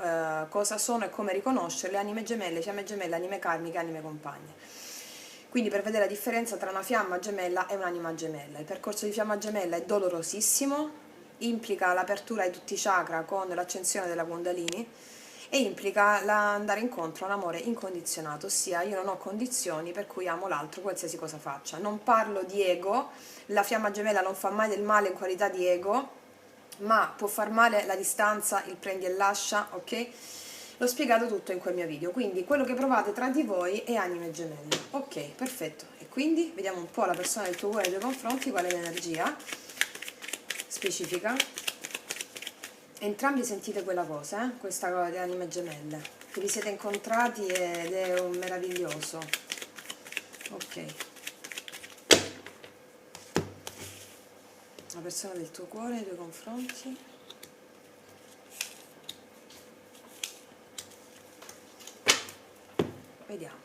cosa sono e come riconoscerle, anime gemelle, fiamme gemelle, anime karmiche, anime compagne. Quindi per vedere la differenza tra una fiamma gemella e un'anima gemella. Il percorso di fiamma gemella è dolorosissimo, implica l'apertura di tutti i chakra con l'accensione della Kundalini, e implica andare incontro a un amore incondizionato, ossia io non ho condizioni per cui amo l'altro qualsiasi cosa faccia. Non parlo di ego, la fiamma gemella non fa mai del male in qualità di ego, ma può far male la distanza, il prendi e lascia, ok? L'ho spiegato tutto in quel mio video, quindi quello che provate tra di voi è anime gemelle. Ok, perfetto. E quindi vediamo un po' la persona del tuo cuore nei tuoi confronti, qual è l'energia specifica. Entrambi sentite quella cosa, questa cosa delle anime gemelle, che vi siete incontrati ed è un meraviglioso. Ok. La persona del tuo cuore nei tuoi confronti. Vediamo.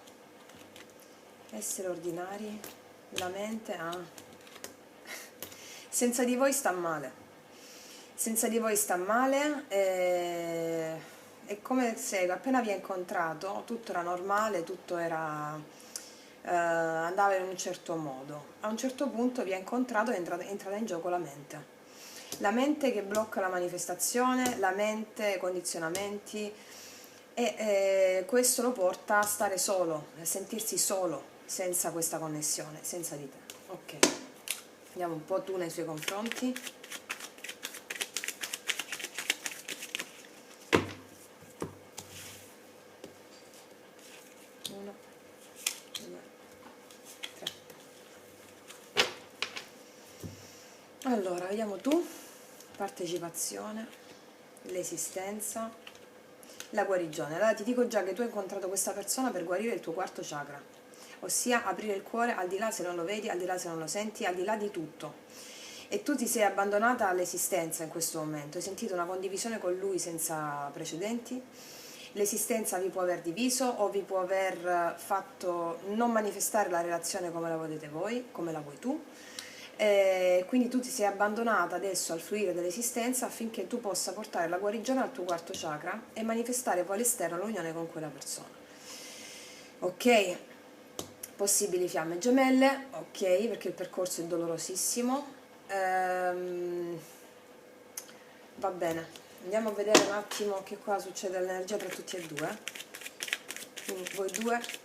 Essere ordinari, la mente senza di voi sta male. Senza di voi sta male, è come se appena vi ha incontrato tutto era normale, tutto era, andava in un certo modo. A un certo punto vi ha incontrato e è entrata in gioco la mente. La mente che blocca la manifestazione, la mente, condizionamenti, e questo lo porta a stare solo, a sentirsi solo, senza questa connessione, senza di te. Ok, andiamo un po' tu nei suoi confronti. Allora, vediamo tu, partecipazione, l'esistenza, la guarigione. Allora ti dico già che tu hai incontrato questa persona per guarire il tuo quarto chakra, ossia aprire il cuore al di là se non lo vedi, al di là se non lo senti, al di là di tutto. E tu ti sei abbandonata all'esistenza in questo momento, hai sentito una condivisione con lui senza precedenti. L'esistenza vi può aver diviso o vi può aver fatto non manifestare la relazione come la volete voi, come la vuoi tu. Quindi tu ti sei abbandonata adesso al fluire dell'esistenza affinché tu possa portare la guarigione al tuo quarto chakra e manifestare poi all'esterno l'unione con quella persona. Ok, possibili fiamme gemelle, ok, perché il percorso è dolorosissimo. Va bene, andiamo a vedere un attimo che cosa succede all'energia tra tutti e due. Quindi voi due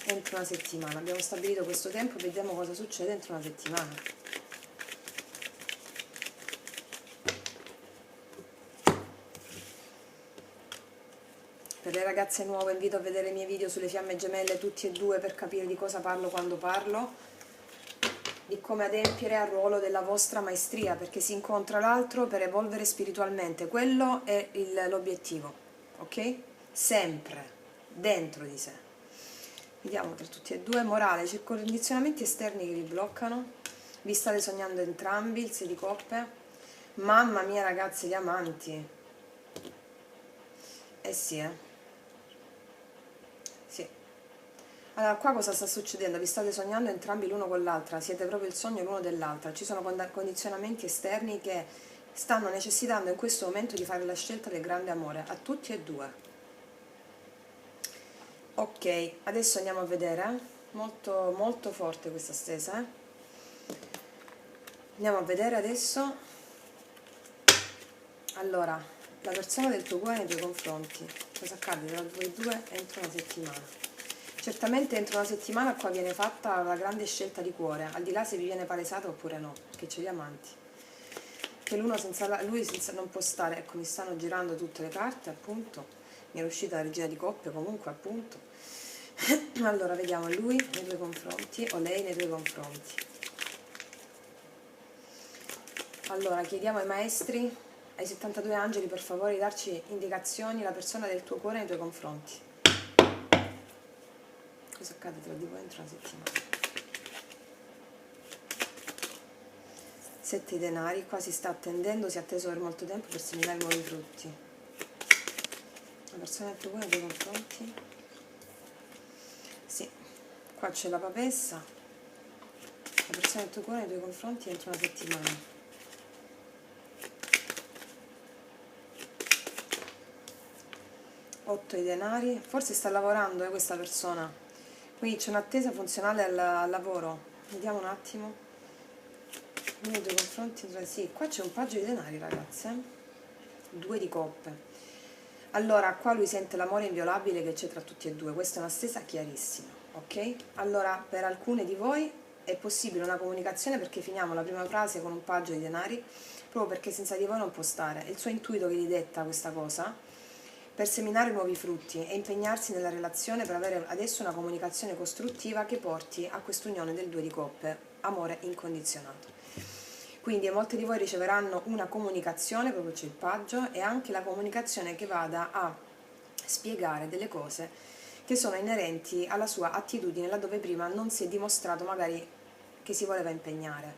entro una settimana, abbiamo stabilito questo tempo, vediamo cosa succede entro una settimana. Per le ragazze nuove invito a vedere i miei video sulle fiamme gemelle tutti e due per capire di cosa parlo quando parlo, di come adempiere al ruolo della vostra maestria, perché si incontra l'altro per evolvere spiritualmente, quello è l'obiettivo, ok? Sempre dentro di sé. Vediamo tra tutti e due, morale, condizionamenti esterni che vi bloccano, vi state sognando entrambi, il 6 di coppe, mamma mia ragazzi, gli amanti, Eh sì, sì. Allora, qua cosa sta succedendo? Vi state sognando entrambi l'uno con l'altra, siete proprio il sogno l'uno dell'altra, ci sono condizionamenti esterni che stanno necessitando in questo momento di fare la scelta del grande amore, a tutti e due. Ok, adesso andiamo a vedere, molto molto forte questa stesa, Andiamo a vedere adesso, allora, la persona del tuo cuore nei tuoi confronti, cosa accade tra voi due entro una settimana? Certamente entro una settimana qua viene fatta la grande scelta di cuore, al di là se vi viene palesata oppure no, perché c'è gli amanti. Che l'uno senza lui senza, non può stare, ecco mi stanno girando tutte le carte appunto, mi è uscita la regina di coppie comunque appunto. Allora vediamo lui nei tuoi confronti o lei nei tuoi confronti. Allora chiediamo ai maestri, ai 72 angeli per favore di darci indicazioni, la persona del tuo cuore nei tuoi confronti. Cosa accade tra di voi entro una settimana? 7 denari, qua si sta attendendo, si è atteso per molto tempo per seminare nuovi frutti. La persona del tuo cuore nei tuoi confronti? Sì, qua c'è la papessa, la persona del tuo cuore nei tuoi confronti entro una settimana. 8 i denari, forse sta lavorando questa persona, quindi c'è un'attesa funzionale al lavoro. Vediamo un attimo nei tuoi confronti, sì, qua c'è un paggio di denari ragazze, 2 di coppe. Allora qua lui sente l'amore inviolabile che c'è tra tutti e due, questa è una stesa chiarissima, ok? Allora per alcune di voi è possibile una comunicazione, perché finiamo la prima frase con un paggio di denari, proprio perché senza di voi non può stare, è il suo intuito che gli detta questa cosa, per seminare nuovi frutti e impegnarsi nella relazione per avere adesso una comunicazione costruttiva che porti a quest'unione del 2 di coppe, amore incondizionato. Quindi molte di voi riceveranno una comunicazione, proprio c'è il paggio, e anche la comunicazione che vada a spiegare delle cose che sono inerenti alla sua attitudine, laddove prima non si è dimostrato magari che si voleva impegnare.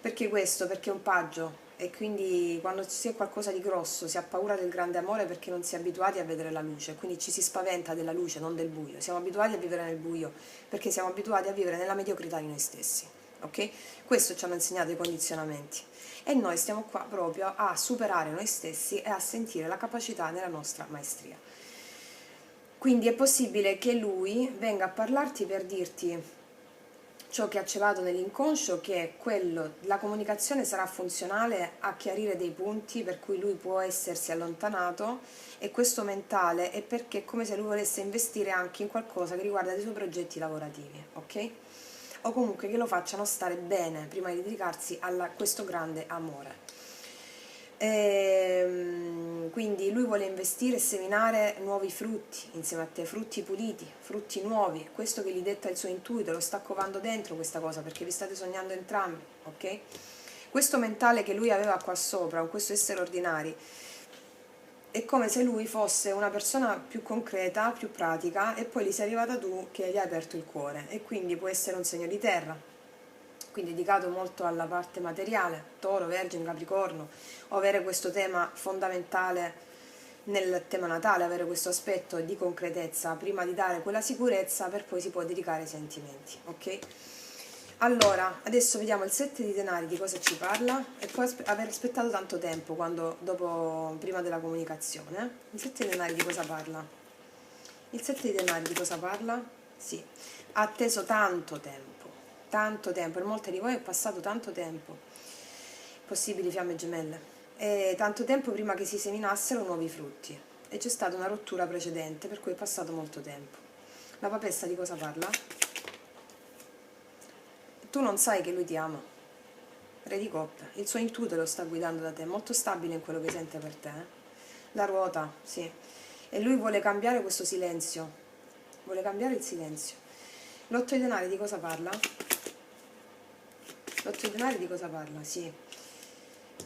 Perché questo? Perché è un paggio, e quindi quando si è qualcosa di grosso si ha paura del grande amore perché non si è abituati a vedere la luce, quindi ci si spaventa della luce, non del buio. Siamo abituati a vivere nel buio perché siamo abituati a vivere nella mediocrità di noi stessi. Ok? Questo ci hanno insegnato i condizionamenti, e noi stiamo qua proprio a superare noi stessi e a sentire la capacità nella nostra maestria. Quindi è possibile che lui venga a parlarti per dirti ciò che ha celato nell'inconscio, che quello, la comunicazione sarà funzionale a chiarire dei punti per cui lui può essersi allontanato, e questo mentale è perché è come se lui volesse investire anche in qualcosa che riguarda dei suoi progetti lavorativi, ok? O comunque che lo facciano stare bene prima di dedicarsi a questo grande amore. Quindi lui vuole investire e seminare nuovi frutti insieme a te, frutti puliti, frutti nuovi, questo che gli detta il suo intuito, lo sta covando dentro questa cosa perché vi state sognando entrambi, ok? Questo mentale che lui aveva qua sopra, con questo essere ordinari, è come se lui fosse una persona più concreta, più pratica, e poi gli sei arrivata tu che gli hai aperto il cuore, e quindi può essere un segno di terra, quindi dedicato molto alla parte materiale, Toro, Vergine, Capricorno, o avere questo tema fondamentale nel tema natale, avere questo aspetto di concretezza prima di dare quella sicurezza, per poi si può dedicare ai sentimenti, ok? Allora, adesso vediamo il 7 di denari di cosa ci parla, e poi aver aspettato tanto tempo prima della comunicazione. Il 7 di denari di cosa parla? Il 7 di denari di cosa parla? Sì, ha atteso tanto tempo, per molte di voi è passato tanto tempo, possibili fiamme gemelle, e tanto tempo prima che si seminassero nuovi frutti, e c'è stata una rottura precedente per cui è passato molto tempo. La papessa di cosa parla? Tu non sai che lui ti ama, Re di coppe, il suo intuito lo sta guidando da te, molto stabile in quello che sente per te. La ruota, sì, e lui vuole cambiare questo silenzio, vuole cambiare il silenzio. L'otto di denari di cosa parla? L'otto di denari di cosa parla? Sì.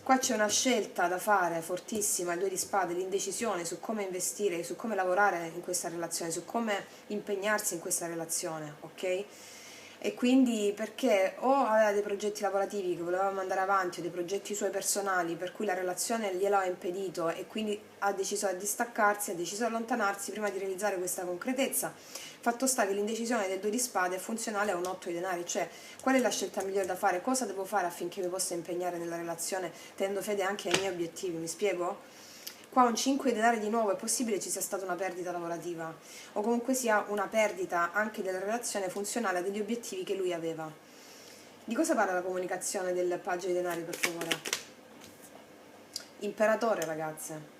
Qua c'è una scelta da fare fortissima, il 2 di spade, l'indecisione su come investire, su come lavorare in questa relazione, su come impegnarsi in questa relazione, ok? e quindi perché o aveva dei progetti lavorativi che voleva mandare avanti o dei progetti suoi personali per cui la relazione glielo ha impedito e quindi ha deciso di distaccarsi, ha deciso di allontanarsi prima di realizzare questa concretezza. Fatto sta che l'indecisione del 2 di spade è funzionale a un 8 di denari, cioè qual è la scelta migliore da fare, cosa devo fare affinché mi possa impegnare nella relazione tenendo fede anche ai miei obiettivi, mi spiego? Qua un 5 di denari di nuovo, è possibile ci sia stata una perdita lavorativa o comunque sia una perdita anche della relazione funzionale a degli obiettivi che lui aveva. Di cosa parla la comunicazione del paggio di denari, per favore? Imperatore, ragazze.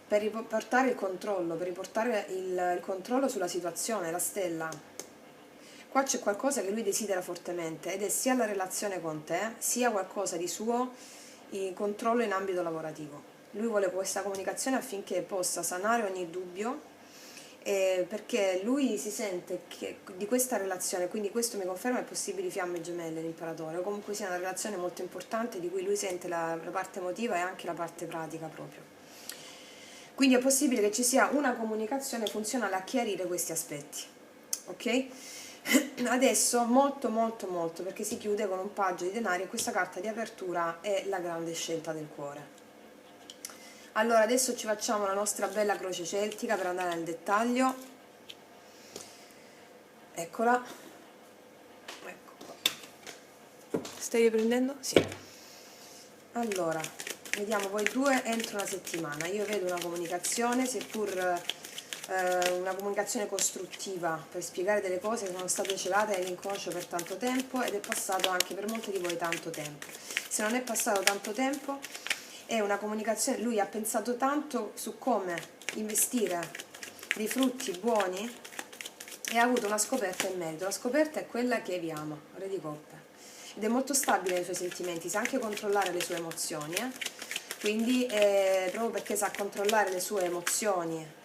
Per riportare il controllo, per riportare il controllo sulla situazione, la stella. Qua c'è qualcosa che lui desidera fortemente ed è sia la relazione con te, sia qualcosa di suo controllo in ambito lavorativo. Lui vuole questa comunicazione affinché possa sanare ogni dubbio, perché lui si sente che di questa relazione, quindi questo mi conferma, è possibili fiamme gemelle l'imperatore, o comunque sia una relazione molto importante di cui lui sente la parte emotiva e anche la parte pratica proprio. Quindi è possibile che ci sia una comunicazione funzionale a chiarire questi aspetti, ok? Adesso molto molto molto, perché si chiude con un paggio di denari e questa carta di apertura è la grande scelta del cuore. Allora adesso ci facciamo la nostra bella croce celtica per andare nel dettaglio. Eccola, ecco qua. Stai riprendendo? Sì. Allora, vediamo voi due entro una settimana. Io vedo una comunicazione, seppur una comunicazione costruttiva per spiegare delle cose che sono state celate nell'inconscio per tanto tempo ed è passato anche per molti di voi tanto tempo. Se non è passato tanto tempo, è una comunicazione, lui ha pensato tanto su come investire dei frutti buoni e ha avuto una scoperta in merito. La scoperta è quella che vi ama, Re di Coppe, ed è molto stabile nei suoi sentimenti, sa anche controllare le sue emozioni, quindi proprio perché sa controllare le sue emozioni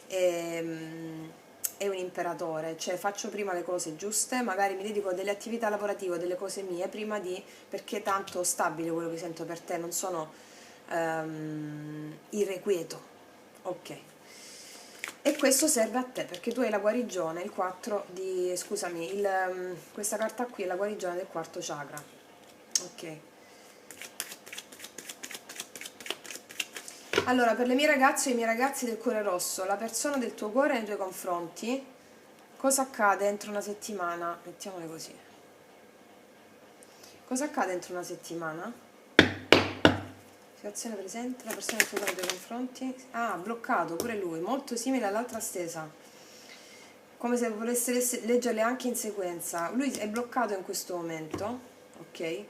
è un imperatore, cioè faccio prima le cose giuste, magari mi dedico a delle attività lavorative o delle cose mie prima di, perché è tanto stabile quello che sento per te, non sono irrequieto, ok? E questo serve a te perché tu hai la guarigione, il 4 di, scusami, questa carta qui è la guarigione del quarto chakra, ok? Allora, per le mie ragazze e i miei ragazzi del cuore rosso, la persona del tuo cuore nei tuoi confronti, cosa accade entro una settimana? Mettiamole così. Cosa accade entro una settimana? Situazione presente, la persona del tuo cuore nei tuoi confronti. Ah, bloccato, pure lui, molto simile all'altra stesa. Come se volesse leggerle anche in sequenza. Lui è bloccato in questo momento, ok?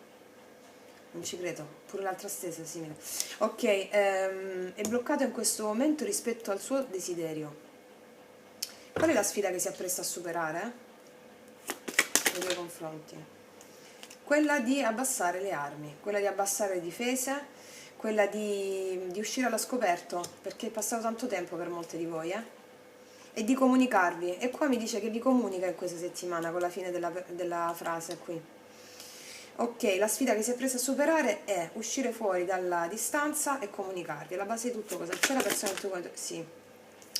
Non ci credo, pure l'altra stessa è simile. Ok, è bloccato in questo momento rispetto al suo desiderio. Qual è la sfida che si appresta a superare nei tuoi confronti? Quella di abbassare le armi, quella di abbassare le difese, quella di uscire allo scoperto, perché è passato tanto tempo per molte di voi, e di comunicarvi. E qua mi dice che vi comunica in questa settimana con la fine della frase qui. Ok, la sfida che si è presa a superare è uscire fuori dalla distanza e comunicarvi. Alla base di tutto cosa c'è? La persona del tuo cuore? Sì,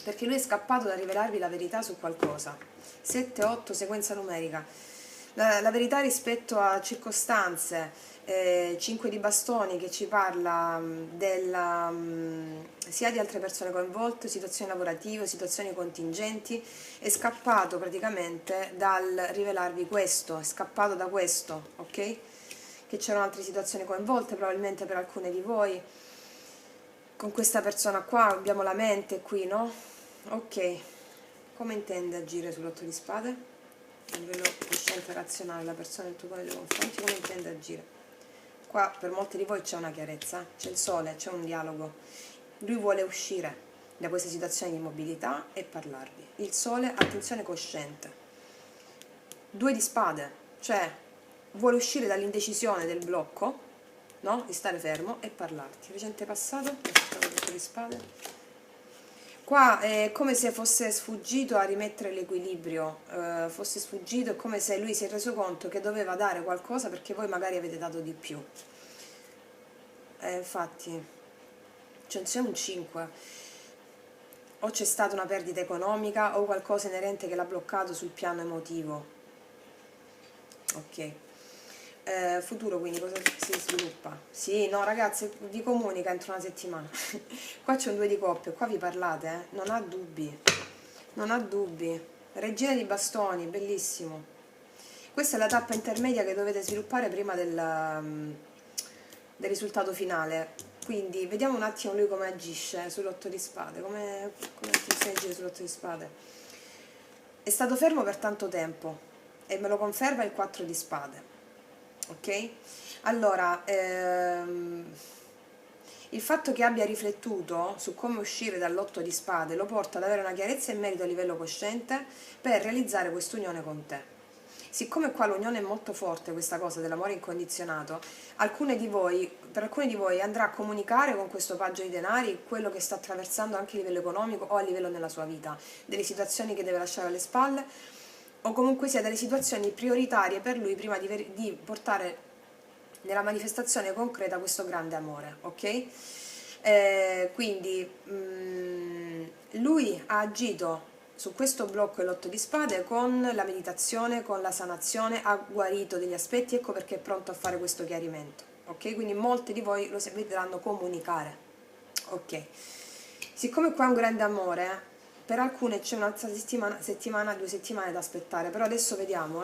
perché lui è scappato da rivelarvi la verità su qualcosa. 7, 8, sequenza numerica. La verità rispetto a circostanze, 5 di bastoni che ci parla sia di altre persone coinvolte, situazioni lavorative, situazioni contingenti, è scappato praticamente dal rivelarvi questo, è scappato da questo, ok? Che c'erano altre situazioni coinvolte probabilmente per alcune di voi. Con questa persona qua abbiamo la mente qui, no? Ok, come intende agire sull'otto di spade? A livello cosciente e razionale, la persona del tuo cuore nei tuoi confronti, come intende agire? Qua per molti di voi c'è una chiarezza, c'è il sole, c'è un dialogo. Lui vuole uscire da questa situazione di immobilità e parlarvi. Il sole, attenzione cosciente. 2 di spade, cioè vuole uscire dall'indecisione del blocco, no? Di stare fermo e parlarti. Recente passato, il 2 di spade. Qua è come se fosse sfuggito a rimettere l'equilibrio, fosse sfuggito, è come se lui si è reso conto che doveva dare qualcosa perché voi magari avete dato di più. Infatti, cioè c'è un 5, o c'è stata una perdita economica o qualcosa inerente che l'ha bloccato sul piano emotivo. Ok. Futuro, quindi cosa si sviluppa? Sì, no ragazzi, vi comunica entro una settimana. Qua c'è un 2 di coppie, qua vi parlate, non ha dubbi, non ha dubbi. Regina di bastoni, bellissimo. Questa è la tappa intermedia che dovete sviluppare prima del risultato finale. Quindi vediamo un attimo lui come agisce sull'otto di spade, come si agire sull'otto di spade. È stato fermo per tanto tempo e me lo conferma il 4 di spade. Ok? Allora, il fatto che abbia riflettuto su come uscire dall'otto di spade lo porta ad avere una chiarezza in merito a livello cosciente per realizzare quest'unione con te. Siccome qua l'unione è molto forte, questa cosa dell'amore incondizionato, per alcuni di voi andrà a comunicare con questo paggio di denari quello che sta attraversando anche a livello economico o a livello nella sua vita, delle situazioni che deve lasciare alle spalle o comunque sia delle situazioni prioritarie per lui prima di portare nella manifestazione concreta questo grande amore, ok? Quindi lui ha agito su questo blocco e l'otto di spade con la meditazione, con la sanazione, ha guarito degli aspetti, ecco perché è pronto a fare questo chiarimento, ok? Quindi molti di voi lo vedranno comunicare, ok? Siccome qua è un grande amore, per alcune c'è un'altra settimana, 2 settimane da aspettare, però adesso vediamo,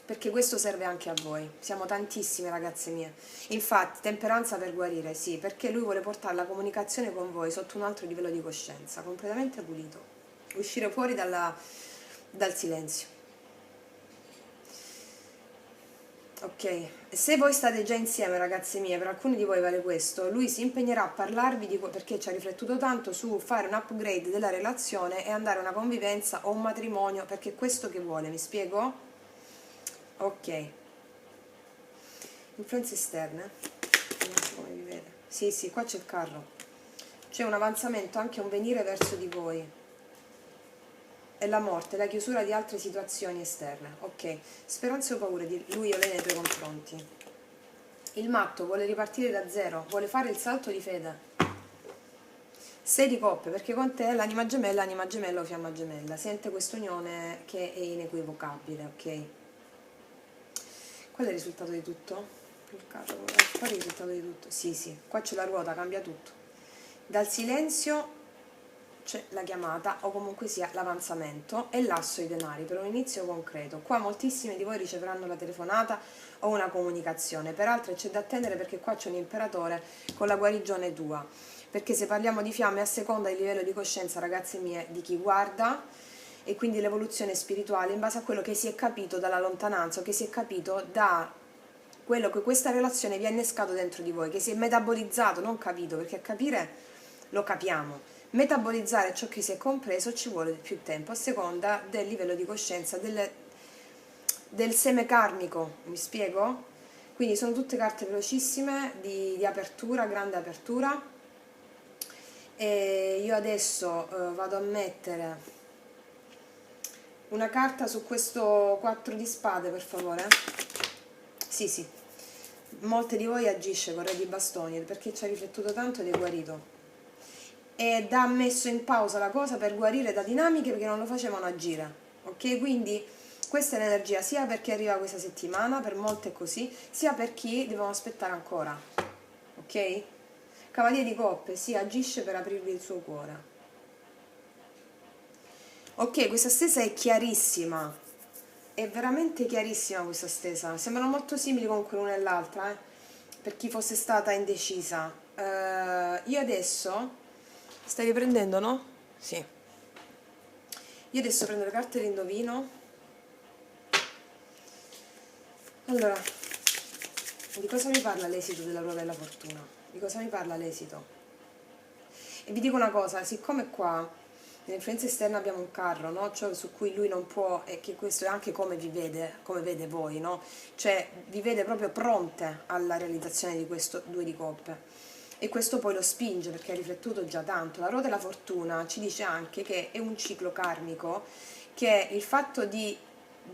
perché questo serve anche a voi. Siamo tantissime ragazze mie. Infatti, temperanza per guarire, sì, perché lui vuole portare la comunicazione con voi sotto un altro livello di coscienza, completamente pulito. Uscire fuori dal silenzio. Ok, se voi state già insieme ragazze mie, per alcuni di voi vale questo, lui si impegnerà a parlarvi perché ci ha riflettuto tanto su fare un upgrade della relazione e andare a una convivenza o un matrimonio, perché è questo che vuole, mi spiego? Ok, influenze esterne, non so come vi vede. Sì, sì, qua c'è il carro, c'è un avanzamento, anche un venire verso di voi. E la morte, la chiusura di altre situazioni esterne. Ok, speranze o paure di lui o lei nei tuoi confronti. Il matto vuole ripartire da zero, vuole fare il salto di fede. 6 di coppe, perché con te l'anima gemella o fiamma gemella. Sente quest'unione che è inequivocabile, ok? Qual è il risultato di tutto? Il carro, qual è il risultato di tutto? Sì, sì, qua c'è la ruota, cambia tutto. Dal silenzio c'è la chiamata o comunque sia l'avanzamento e l'asso di denari per un inizio concreto. Qua moltissimi di voi riceveranno la telefonata o una comunicazione, per altre c'è da attendere perché qua c'è un imperatore con la guarigione tua. Perché se parliamo di fiamme a seconda del livello di coscienza, ragazze mie, di chi guarda e quindi l'evoluzione spirituale in base a quello che si è capito dalla lontananza o che si è capito da quello che questa relazione vi ha innescato dentro di voi, che si è metabolizzato, non capito, perché a capire lo capiamo. Metabolizzare ciò che si è compreso ci vuole più tempo a seconda del livello di coscienza, del seme karmico, mi spiego? Quindi sono tutte carte velocissime di apertura, grande apertura. E io adesso vado a mettere una carta su questo 4 di spade, per favore. Sì, sì. Molte di voi agisce con re di bastoni perché ci ha riflettuto tanto ed è guarito. Ed ha messo in pausa la cosa per guarire da dinamiche perché non lo facevano agire. Ok? Quindi questa è l'energia sia per chi arriva questa settimana, per molte è così, sia per chi devono aspettare ancora. Ok? Cavaliere di coppe, sì, agisce per aprirvi il suo cuore. Ok, questa stesa è chiarissima, è veramente chiarissima questa stesa, sembrano molto simili comunque l'una e l'altra, per chi fosse stata indecisa. Io adesso, stai riprendendo, no? Sì. Io adesso prendo le carte dell'indovino. Allora, di cosa mi parla l'esito della ruota della fortuna? Di cosa mi parla l'esito? E vi dico una cosa, siccome qua nell'influenza esterna abbiamo un carro, no? Cioè, su cui lui non può, e che questo è anche come vede voi, no? Cioè vi vede proprio pronte alla realizzazione di questo 2 di coppe. E questo poi lo spinge perché ha riflettuto già tanto. La ruota della fortuna ci dice anche che è un ciclo karmico, che il fatto di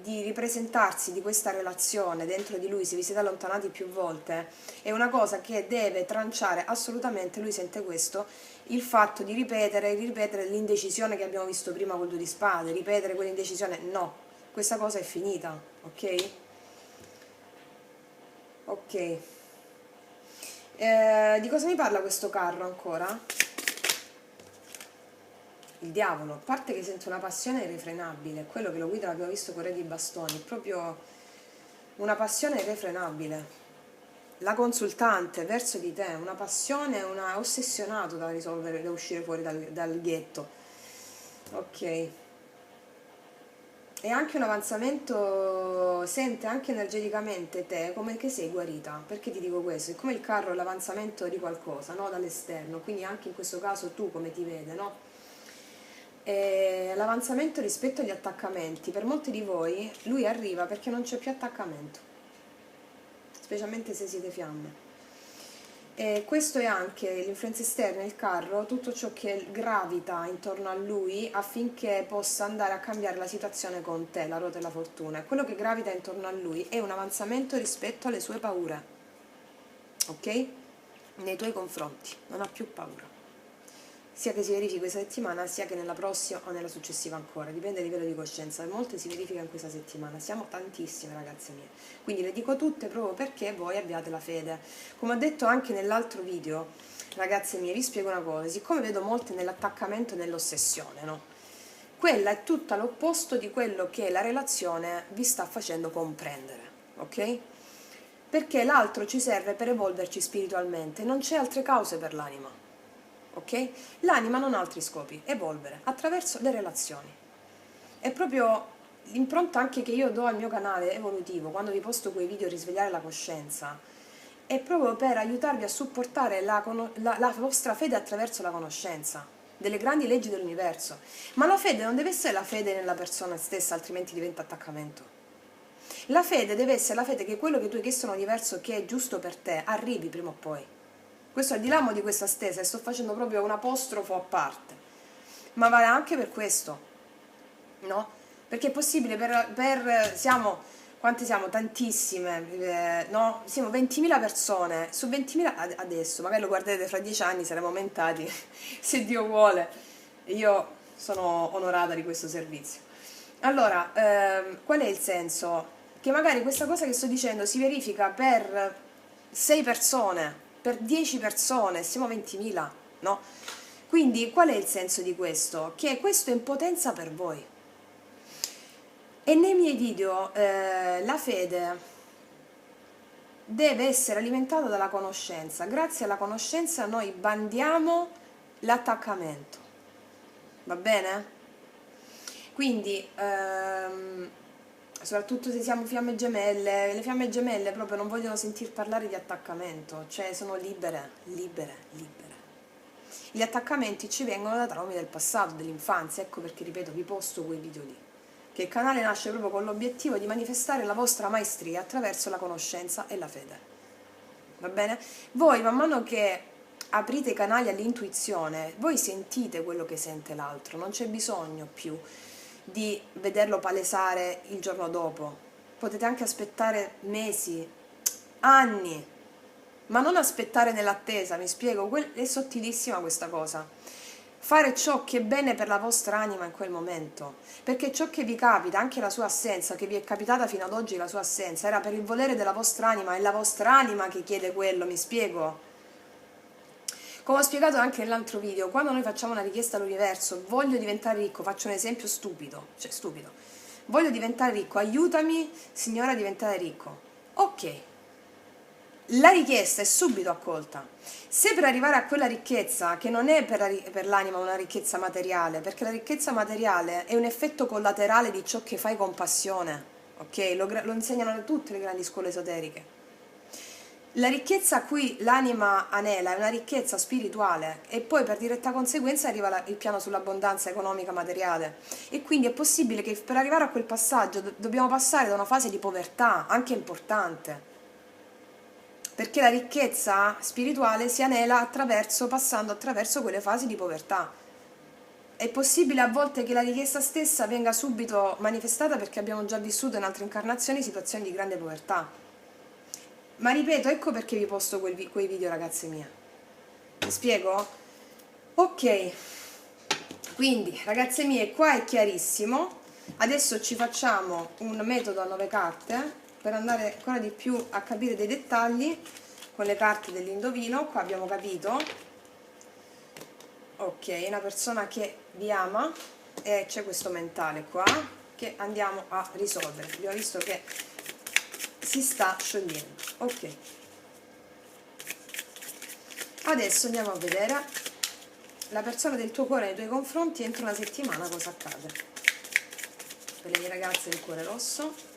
ripresentarsi di questa relazione dentro di lui, se vi siete allontanati più volte, è una cosa che deve tranciare assolutamente, lui sente questo, il fatto di ripetere l'indecisione che abbiamo visto prima col 2 di spade, ripetere quell'indecisione no, questa cosa è finita, ok? Ok. Di cosa mi parla questo carro ancora? Il diavolo, a parte che sento una passione irrefrenabile, quello che lo guida l'abbiamo visto con Re di Bastoni, è proprio una passione irrefrenabile. La consultante verso di te, una passione, una ossessionato da risolvere, da uscire fuori dal ghetto. Ok. E anche un avanzamento, sente anche energeticamente te come che sei guarita. Perché ti dico questo? Siccome il carro è l'avanzamento di qualcosa, no? Dall'esterno, quindi anche in questo caso tu come ti vede, no? E l'avanzamento rispetto agli attaccamenti, per molti di voi lui arriva perché non c'è più attaccamento, specialmente se siete fiamme. E questo è anche l'influenza esterna, il carro, tutto ciò che gravita intorno a lui affinché possa andare a cambiare la situazione con te, la ruota della fortuna. Quello che gravita intorno a lui è un avanzamento rispetto alle sue paure, ok? Nei tuoi confronti, non ha più paura. Sia che si verifichi questa settimana, sia che nella prossima o nella successiva ancora, dipende dal livello di coscienza. Molte si verifica in questa settimana, siamo tantissime ragazze mie, quindi le dico tutte proprio perché voi abbiate la fede. Come ho detto anche nell'altro video, ragazze mie, vi spiego una cosa, siccome vedo molte nell'attaccamento e nell'ossessione, no? Quella è tutta l'opposto di quello che la relazione vi sta facendo comprendere, ok? Perché l'altro ci serve per evolverci spiritualmente, non c'è altre cause per l'anima. Ok? L'anima non ha altri scopi, evolvere attraverso le relazioni. È proprio l'impronta anche che io do al mio canale evolutivo, quando vi posto quei video risvegliare la coscienza, è proprio per aiutarvi a supportare la vostra fede attraverso la conoscenza delle grandi leggi dell'universo. Ma la fede non deve essere la fede nella persona stessa, altrimenti diventa attaccamento. La fede deve essere la fede che quello che tu hai chiesto all'universo che è giusto per te arrivi prima o poi. Questo al di là di questa stesa, e sto facendo proprio un apostrofo a parte, ma vale anche per questo, no? Perché è possibile siamo, quante siamo? Tantissime, no? Siamo 20.000 persone, su 20.000 adesso, magari lo guarderete fra 10 anni, saremo aumentati, se Dio vuole, io sono onorata di questo servizio. Allora, qual è il senso? Che magari questa cosa che sto dicendo si verifica per 6 persone, per 10 persone, siamo 20.000, no? Quindi qual è il senso di questo? Che questo è in potenza per voi. E nei miei video la fede deve essere alimentata dalla conoscenza. Grazie alla conoscenza noi bandiamo l'attaccamento. Va bene? Quindi, soprattutto se siamo fiamme gemelle, le fiamme gemelle proprio non vogliono sentir parlare di attaccamento, cioè sono libere, libere, libere. Gli attaccamenti ci vengono da traumi del passato, dell'infanzia, ecco perché, ripeto, vi posto quei video lì. Che il canale nasce proprio con l'obiettivo di manifestare la vostra maestria attraverso la conoscenza e la fede. Va bene? Voi, man mano che aprite i canali all'intuizione, voi sentite quello che sente l'altro, non c'è bisogno più di vederlo palesare il giorno dopo. Potete anche aspettare mesi, anni, ma non aspettare nell'attesa, mi spiego, è sottilissima questa cosa. Fare ciò che è bene per la vostra anima in quel momento, perché ciò che vi capita, anche la sua assenza, che vi è capitata fino ad oggi la sua assenza, era per il volere della vostra anima, è la vostra anima che chiede quello, mi spiego? Come ho spiegato anche nell'altro video, quando noi facciamo una richiesta all'universo, voglio diventare ricco, faccio un esempio stupido, cioè stupido, voglio diventare ricco, aiutami signora a diventare ricco. Ok, la richiesta è subito accolta. Se per arrivare a quella ricchezza, che non è per l'anima una ricchezza materiale, perché la ricchezza materiale è un effetto collaterale di ciò che fai con passione, ok? Lo insegnano tutte le grandi scuole esoteriche. La ricchezza a cui l'anima anela è una ricchezza spirituale e poi per diretta conseguenza arriva il piano sull'abbondanza economica materiale e quindi è possibile che per arrivare a quel passaggio dobbiamo passare da una fase di povertà anche importante, perché la ricchezza spirituale si anela passando attraverso quelle fasi di povertà. È possibile a volte che la richiesta stessa venga subito manifestata perché abbiamo già vissuto in altre incarnazioni situazioni di grande povertà. Ma ripeto, ecco perché vi posto quei video, ragazze mie. Mi spiego? Ok, quindi ragazze mie, qua è chiarissimo. Adesso ci facciamo un metodo a 9 carte per andare ancora di più a capire dei dettagli con le carte dell'indovino. Qua abbiamo capito, ok, una persona che vi ama e c'è questo mentale qua che andiamo a risolvere. Abbiamo visto che si sta sciogliendo, ok. Adesso andiamo a vedere la persona del tuo cuore nei tuoi confronti entro una settimana cosa accade. Per le mie ragazze del cuore rosso.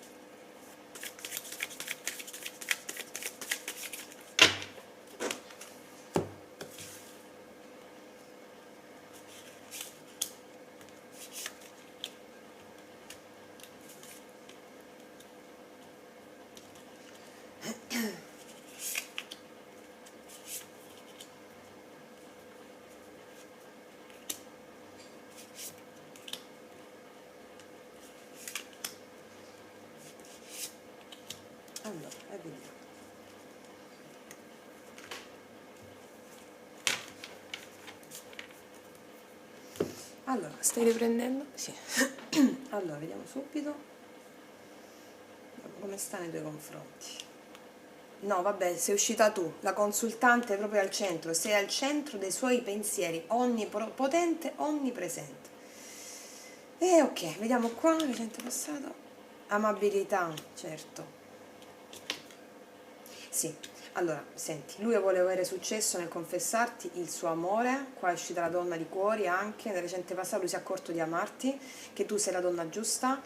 Allora, e vediamo. Allora, stai riprendendo? Sì. Allora, vediamo subito come sta nei tuoi confronti. No, vabbè, sei uscita tu, la consultante è proprio al centro, sei al centro dei suoi pensieri, onnipotente, onnipresente. E ok, vediamo qua, recente passato. Amabilità, certo. Sì, allora, senti, lui vuole avere successo nel confessarti il suo amore, qua è uscita la donna di cuori anche, nel recente passato lui si è accorto di amarti, che tu sei la donna giusta,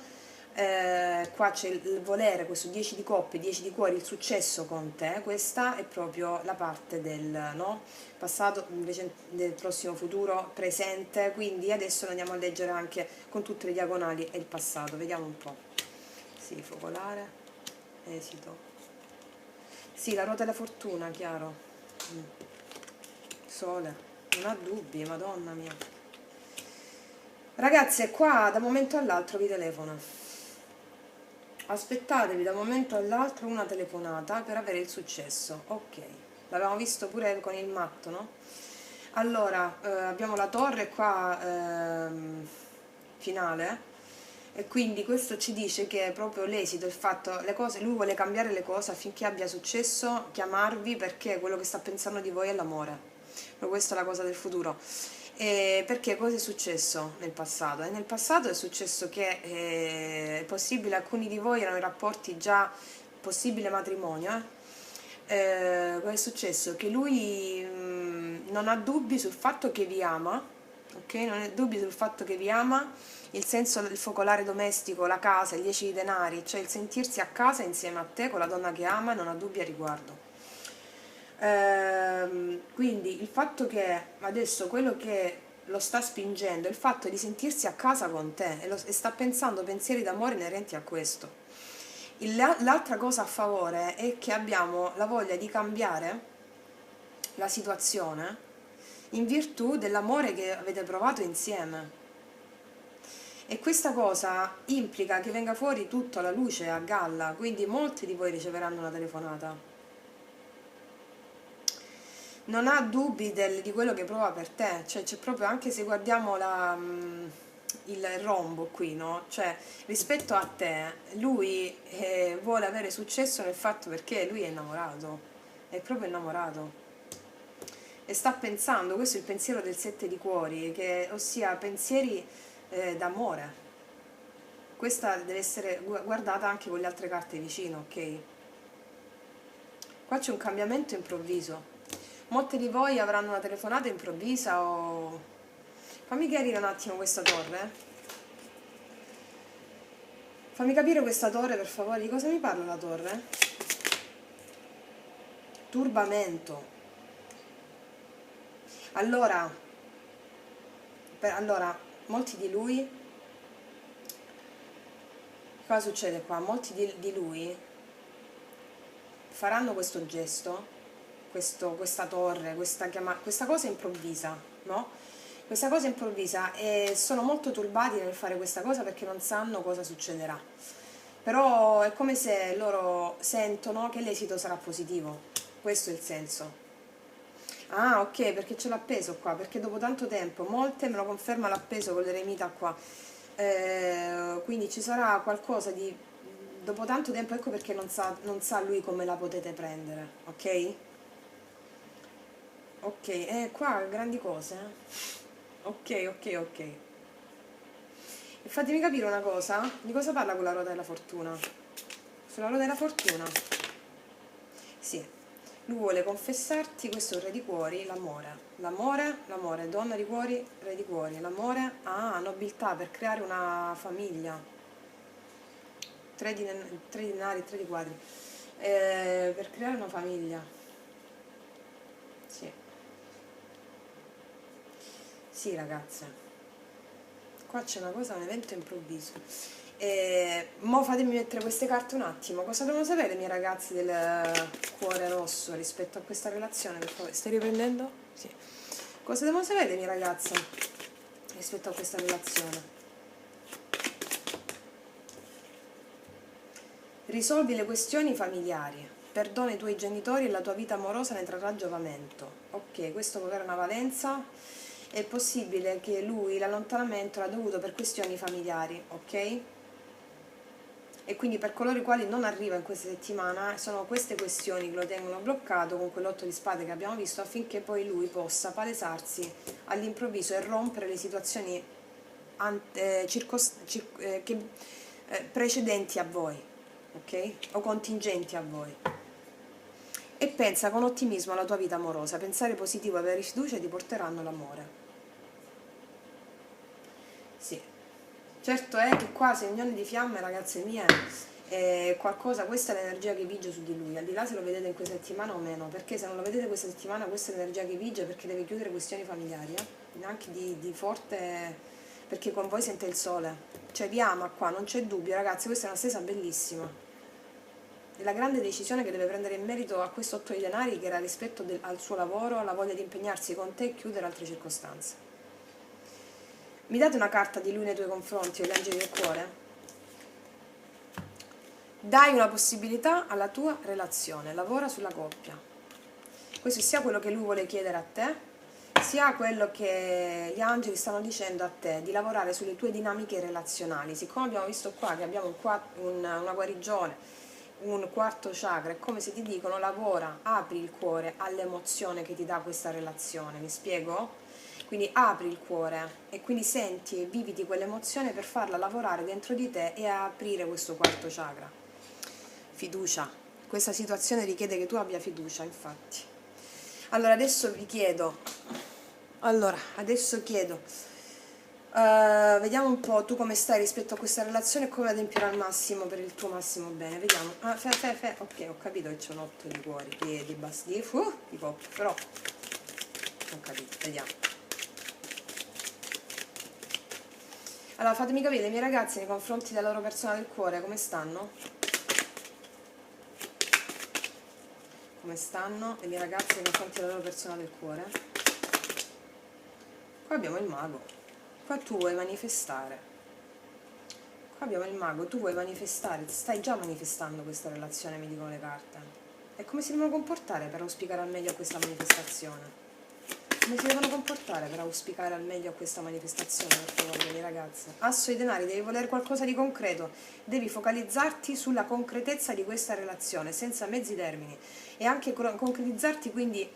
qua c'è il volere, questo 10 di coppe, 10 di cuori, il successo con te, questa è proprio la parte del no? Passato, del prossimo futuro, presente, quindi adesso andiamo a leggere anche con tutte le diagonali e il passato, vediamo un po'. Sì, focolare, esito. Sì, la ruota della fortuna, chiaro. Sole, non ha dubbi, madonna mia. Ragazze, qua da un momento all'altro vi telefono. Aspettatevi da un momento all'altro una telefonata per avere il successo. Ok, l'abbiamo visto pure con il matto, no? Allora, abbiamo la torre qua finale. E quindi questo ci dice che è proprio l'esito, il fatto, le cose, lui vuole cambiare le cose affinché abbia successo, chiamarvi perché quello che sta pensando di voi è l'amore. Però questa è la cosa del futuro. Perché cosa è successo nel passato? E nel passato è successo che è possibile, alcuni di voi erano in rapporti già, possibile matrimonio, cosa è successo? Che lui non ha dubbi sul fatto che vi ama, ok? Non ha dubbi sul fatto che vi ama, il senso del focolare domestico, la casa, i 10 denari, cioè il sentirsi a casa insieme a te con la donna che ama e non ha dubbi a riguardo. Quindi il fatto che adesso quello che lo sta spingendo è il fatto di sentirsi a casa con te e sta pensando pensieri d'amore inerenti a questo. L'altra cosa a favore è che abbiamo la voglia di cambiare la situazione in virtù dell'amore che avete provato insieme. E questa cosa implica che venga fuori tutto alla luce, a galla, quindi molti di voi riceveranno una telefonata. Non ha dubbi di quello che prova per te, cioè c'è proprio, anche se guardiamo il rombo qui, no? Cioè rispetto a te, lui vuole avere successo nel fatto perché lui è innamorato, è proprio innamorato. E sta pensando, questo è il pensiero del 7 di cuori, ossia pensieri d'amore. Questa deve essere guardata anche con le altre carte vicino, ok? Qua c'è un cambiamento improvviso. Molte di voi avranno una telefonata improvvisa o... Fammi chiarire un attimo questa torre. Fammi capire questa torre, per favore. Di cosa mi parla la torre? Turbamento. Allora, molti di lui... Cosa succede qua? Molti di lui faranno questo gesto, questa torre, questa cosa improvvisa, no? Questa cosa improvvisa e sono molto turbati nel fare questa cosa perché non sanno cosa succederà. Però è come se loro sentono che l'esito sarà positivo. Questo è il senso. Ah, ok, perché ce l'ha appeso qua, perché dopo tanto tempo, molte me lo conferma l'appeso con l'eremita qua. quindi ci sarà qualcosa di dopo tanto tempo, ecco perché non sa lui come la potete prendere, ok? Ok, qua grandi cose, ok, ok, ok. E fatemi capire una cosa, di cosa parla con la ruota della fortuna? Sulla ruota della fortuna? Sì, lui vuole confessarti, questo è un re di cuori, l'amore. L'amore, l'amore, donna di cuori, re di cuori. L'amore, nobiltà per creare una famiglia. Tre di denari, tre di quadri. Per creare una famiglia. Sì, sì ragazze. Qua c'è una cosa, un evento improvviso. Mo fatemi mettere queste carte un attimo. Cosa devono sapere i miei ragazzi del cuore rosso rispetto a questa relazione? Per favore, stai riprendendo? Sì. Cosa devono sapere le mie ragazze rispetto a questa relazione? Risolvi le questioni familiari. Perdona i tuoi genitori e la tua vita amorosa ne trarrà giovamento. Ok, questo può avere una valenza. È possibile che lui l'allontanamento l'ha dovuto per questioni familiari, ok? E quindi per coloro i quali non arriva in questa settimana sono queste questioni che lo tengono bloccato con quell'otto di spade che abbiamo visto, affinché poi lui possa palesarsi all'improvviso e rompere le situazioni precedenti a voi, ok? O contingenti a voi. E pensa con ottimismo alla tua vita amorosa. Pensare positivo e avere fiducia ti porteranno l'amore. Sì. Certo è che qua sei unione di fiamme, ragazze mie, è qualcosa, questa è l'energia che vige su di lui, al di là se lo vedete in questa settimana o meno, perché se non lo vedete questa settimana questa è l'energia che vige, perché deve chiudere questioni familiari, anche di forte, perché con voi sente il sole, cioè vi ama qua, non c'è dubbio ragazzi, questa è una stesa bellissima. È la grande decisione che deve prendere in merito a questo otto di denari, che era rispetto al suo lavoro, la voglia di impegnarsi con te e chiudere altre circostanze. Mi date una carta di lui nei tuoi confronti, o gli angeli del cuore? Dai una possibilità alla tua relazione, lavora sulla coppia. Questo sia quello che lui vuole chiedere a te, sia quello che gli angeli stanno dicendo a te, di lavorare sulle tue dinamiche relazionali. Siccome abbiamo visto qua che abbiamo una guarigione, un quarto chakra, è come se ti dicono lavora, apri il cuore all'emozione che ti dà questa relazione, mi spiego? Quindi apri il cuore e quindi senti e viviti quell'emozione per farla lavorare dentro di te e aprire questo quarto chakra. Fiducia. Questa situazione richiede che tu abbia fiducia, infatti. Allora, adesso vi chiedo, vediamo un po' tu come stai rispetto a questa relazione e come adempiere al massimo per il tuo massimo bene. Vediamo. Ok, ho capito che c'è un 8 di cuori, piedi, bassi, di coppia, però ho capito, vediamo. Allora, fatemi capire, le mie ragazze nei confronti della loro persona del cuore, come stanno? Come stanno le mie ragazze nei confronti della loro persona del cuore? Qua abbiamo il mago. Qua tu vuoi manifestare. Qua abbiamo il mago, tu vuoi manifestare, stai già manifestando questa relazione, mi dicono le carte. E come si devono comportare per auspicare al meglio questa manifestazione? Come si devono comportare per auspicare al meglio a questa manifestazione, per favore, mie ragazze? Asso di denari, devi volere qualcosa di concreto, devi focalizzarti sulla concretezza di questa relazione, senza mezzi termini, e anche concretizzarti quindi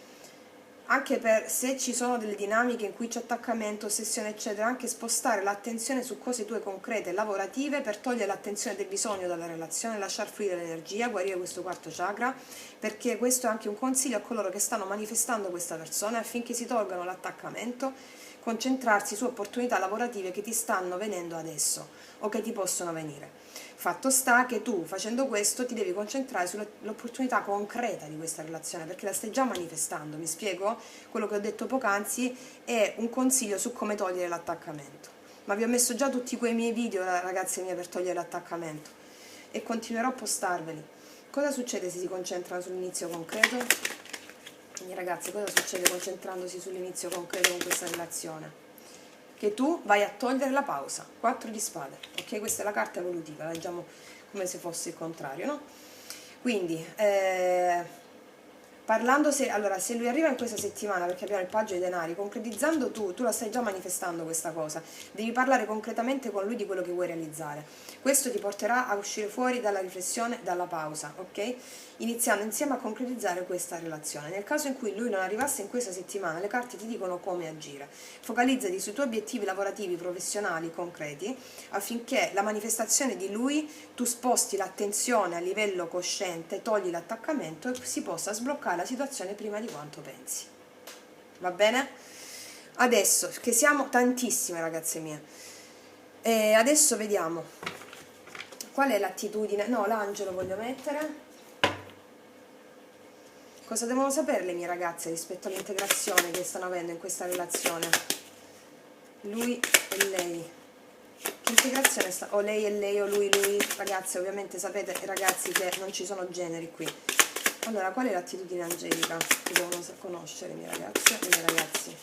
anche per se ci sono delle dinamiche in cui c'è attaccamento, ossessione eccetera, anche spostare l'attenzione su cose tue concrete, lavorative, per togliere l'attenzione del bisogno dalla relazione, lasciar fluire l'energia, guarire questo quarto chakra, perché questo è anche un consiglio a coloro che stanno manifestando questa persona, affinché si tolgano l'attaccamento, concentrarsi su opportunità lavorative che ti stanno venendo adesso o che ti possono venire. Fatto sta che tu, facendo questo, ti devi concentrare sull'opportunità concreta di questa relazione, perché la stai già manifestando, mi spiego? Quello che ho detto poc'anzi è un consiglio su come togliere l'attaccamento. Ma vi ho messo già tutti quei miei video, ragazze mie, per togliere l'attaccamento, e continuerò a postarveli. Cosa succede se si concentrano sull'inizio concreto? Quindi ragazzi, cosa succede concentrandosi sull'inizio concreto con questa relazione? Che tu vai a togliere la pausa, 4 di spade, ok? Questa è la carta evolutiva, la leggiamo come se fosse il contrario, no? Quindi parlando allora, se lui arriva in questa settimana, perché abbiamo il paggio dei denari, concretizzando tu la stai già manifestando questa cosa, devi parlare concretamente con lui di quello che vuoi realizzare. Questo ti porterà a uscire fuori dalla riflessione, dalla pausa, ok? Iniziando insieme a concretizzare questa relazione. Nel caso in cui lui non arrivasse in questa settimana, le carte ti dicono come agire. Focalizzati sui tuoi obiettivi lavorativi, professionali, concreti, affinché la manifestazione di lui, tu sposti l'attenzione a livello cosciente, togli l'attaccamento e si possa sbloccare la situazione prima di quanto pensi. Va bene? Adesso, che siamo tantissime ragazze mie, e adesso vediamo qual è l'attitudine. No, l'angelo voglio mettere. Cosa devono sapere le mie ragazze rispetto all'integrazione che stanno avendo in questa relazione? Lui e lei. Che integrazione sta? O lei e lei, o lui, ragazze, ovviamente sapete ragazzi che non ci sono generi qui. Allora, qual è l'attitudine angelica che devono conoscere le mie ragazze e i miei ragazzi?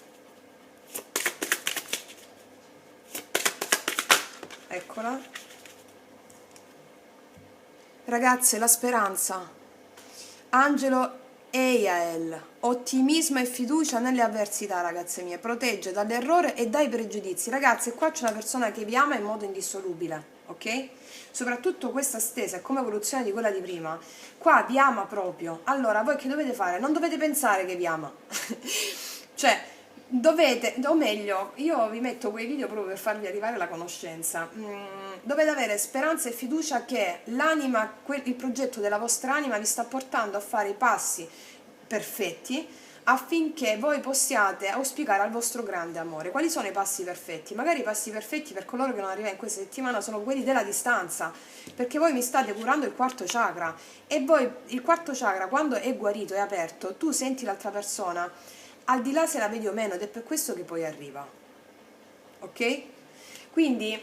Eccola. Ragazze, la speranza. Angelo Eiael, ottimismo e fiducia nelle avversità, ragazze mie, protegge dall'errore e dai pregiudizi. Ragazze, qua c'è una persona che vi ama in modo indissolubile, ok? Soprattutto questa stesa è come evoluzione di quella di prima. Qua vi ama proprio. Allora, voi che dovete fare? Non dovete pensare che vi ama. Cioè, dovete, o meglio, io vi metto quei video proprio per farvi arrivare alla conoscenza. Dovete avere speranza e fiducia che l'anima, il progetto della vostra anima vi sta portando a fare i passi perfetti affinché voi possiate auspicare al vostro grande amore. Quali sono i passi perfetti? Magari i passi perfetti per coloro che non arrivano in questa settimana sono quelli della distanza, perché voi mi state curando il quarto chakra e voi il quarto chakra quando è guarito e aperto, tu senti l'altra persona al di là se la vedi o meno, ed è per questo che poi arriva, ok? Quindi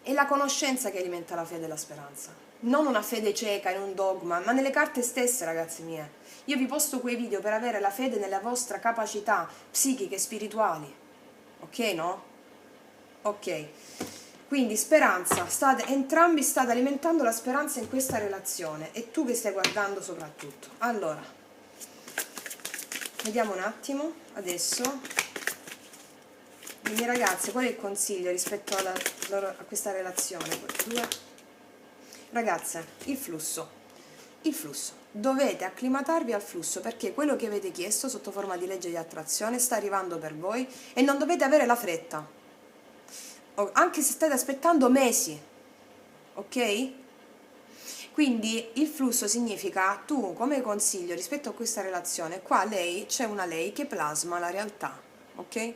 è la conoscenza che alimenta la fede e la speranza, non una fede cieca in un dogma, ma nelle carte stesse, ragazzi mie. Io vi posto quei video per avere la fede nella vostra capacità psichiche e spirituali, ok, no? Ok, quindi speranza, entrambi state alimentando la speranza in questa relazione, e tu che stai guardando soprattutto. Allora, vediamo un attimo, adesso, le mie ragazze, qual è il consiglio rispetto a questa relazione? Ragazze, il flusso, dovete acclimatarvi al flusso, perché quello che avete chiesto sotto forma di legge di attrazione sta arrivando per voi e non dovete avere la fretta, anche se state aspettando mesi, ok? Quindi il flusso significa, tu come consiglio rispetto a questa relazione, qua c'è una lei che plasma la realtà, ok?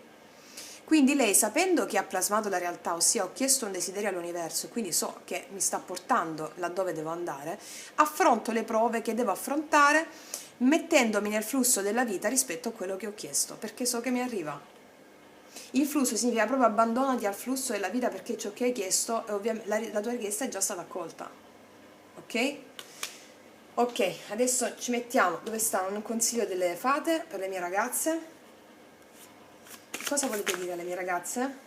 Quindi lei, sapendo che ha plasmato la realtà, ossia ho chiesto un desiderio all'universo, quindi so che mi sta portando laddove devo andare, affronto le prove che devo affrontare mettendomi nel flusso della vita rispetto a quello che ho chiesto, perché so che mi arriva. Il flusso significa proprio abbandonati al flusso della vita, perché ciò che hai chiesto, ovviamente la tua richiesta è già stata accolta. Ok? Ok, adesso ci mettiamo dove sta un consiglio delle fate per le mie ragazze. Che cosa volete dire alle mie ragazze?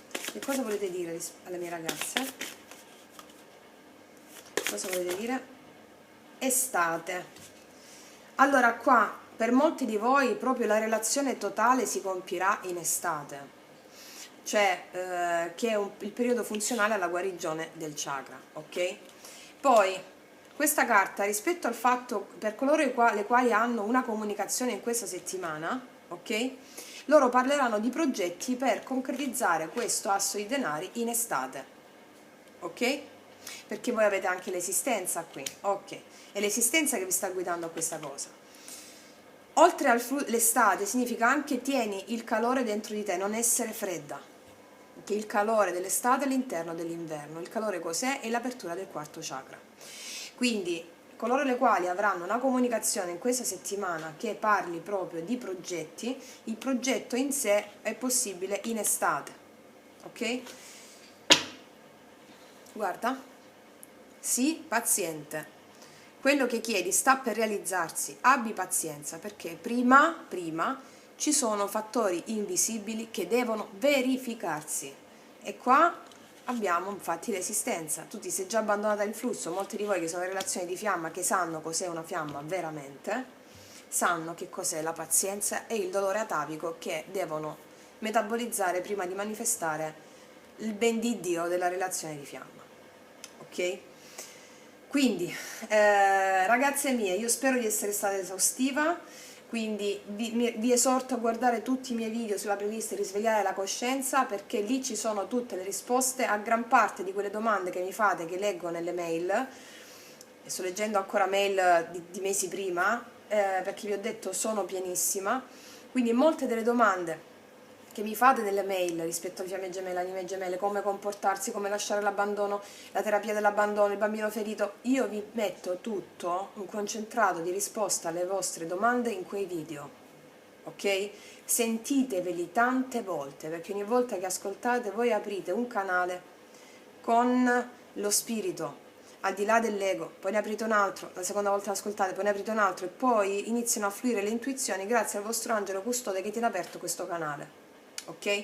Che cosa volete dire alle mie ragazze? Cosa volete dire? Estate. Allora qua, per molti di voi, proprio la relazione totale si compirà in estate, cioè che è il periodo funzionale alla guarigione del chakra, ok? Poi, questa carta, rispetto al fatto, per coloro le quali hanno una comunicazione in questa settimana, ok? Loro parleranno di progetti per concretizzare questo asso di denari in estate, ok? Perché voi avete anche l'esistenza qui, ok? È l'esistenza che vi sta guidando a questa cosa. Oltre all'estate significa anche tieni il calore dentro di te, non essere fredda, che il calore dell'estate all'interno dell'inverno. Il calore cos'è? È l'apertura del quarto chakra. Quindi coloro le quali avranno una comunicazione in questa settimana che parli proprio di progetti, il progetto in sé è possibile in estate, ok? Guarda, sii paziente, quello che chiedi sta per realizzarsi, abbi pazienza, perché prima ci sono fattori invisibili che devono verificarsi, e qua abbiamo infatti l'esistenza. Tu ti sei già abbandonata il flusso, molti di voi che sono in relazioni di fiamma, che sanno cos'è una fiamma veramente, sanno che cos'è la pazienza e il dolore atavico che devono metabolizzare prima di manifestare il ben di Dio della relazione di fiamma. Ok? Quindi, ragazze mie, io spero di essere stata esaustiva, quindi vi esorto a guardare tutti i miei video sulla playlist Risvegliare la coscienza, perché lì ci sono tutte le risposte a gran parte di quelle domande che mi fate, che leggo nelle mail, e sto leggendo ancora mail di mesi prima, perché vi ho detto sono pienissima, quindi molte delle domande che mi fate nelle mail rispetto alle fiamme gemelle, anime gemelle, come comportarsi, come lasciare l'abbandono, la terapia dell'abbandono, il bambino ferito, io vi metto tutto, un concentrato di risposta alle vostre domande in quei video, ok? Sentiteveli tante volte, perché ogni volta che ascoltate voi aprite un canale con lo spirito, al di là dell'ego, poi ne aprite un altro, la seconda volta ascoltate, poi ne aprite un altro e poi iniziano a fluire le intuizioni grazie al vostro angelo custode che tiene aperto questo canale. Ok?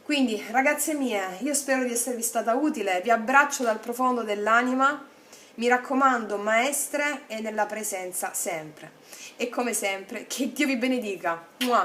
Quindi, ragazze mie, io spero di esservi stata utile, vi abbraccio dal profondo dell'anima, mi raccomando, maestre, e nella presenza sempre. E come sempre, che Dio vi benedica. Mua!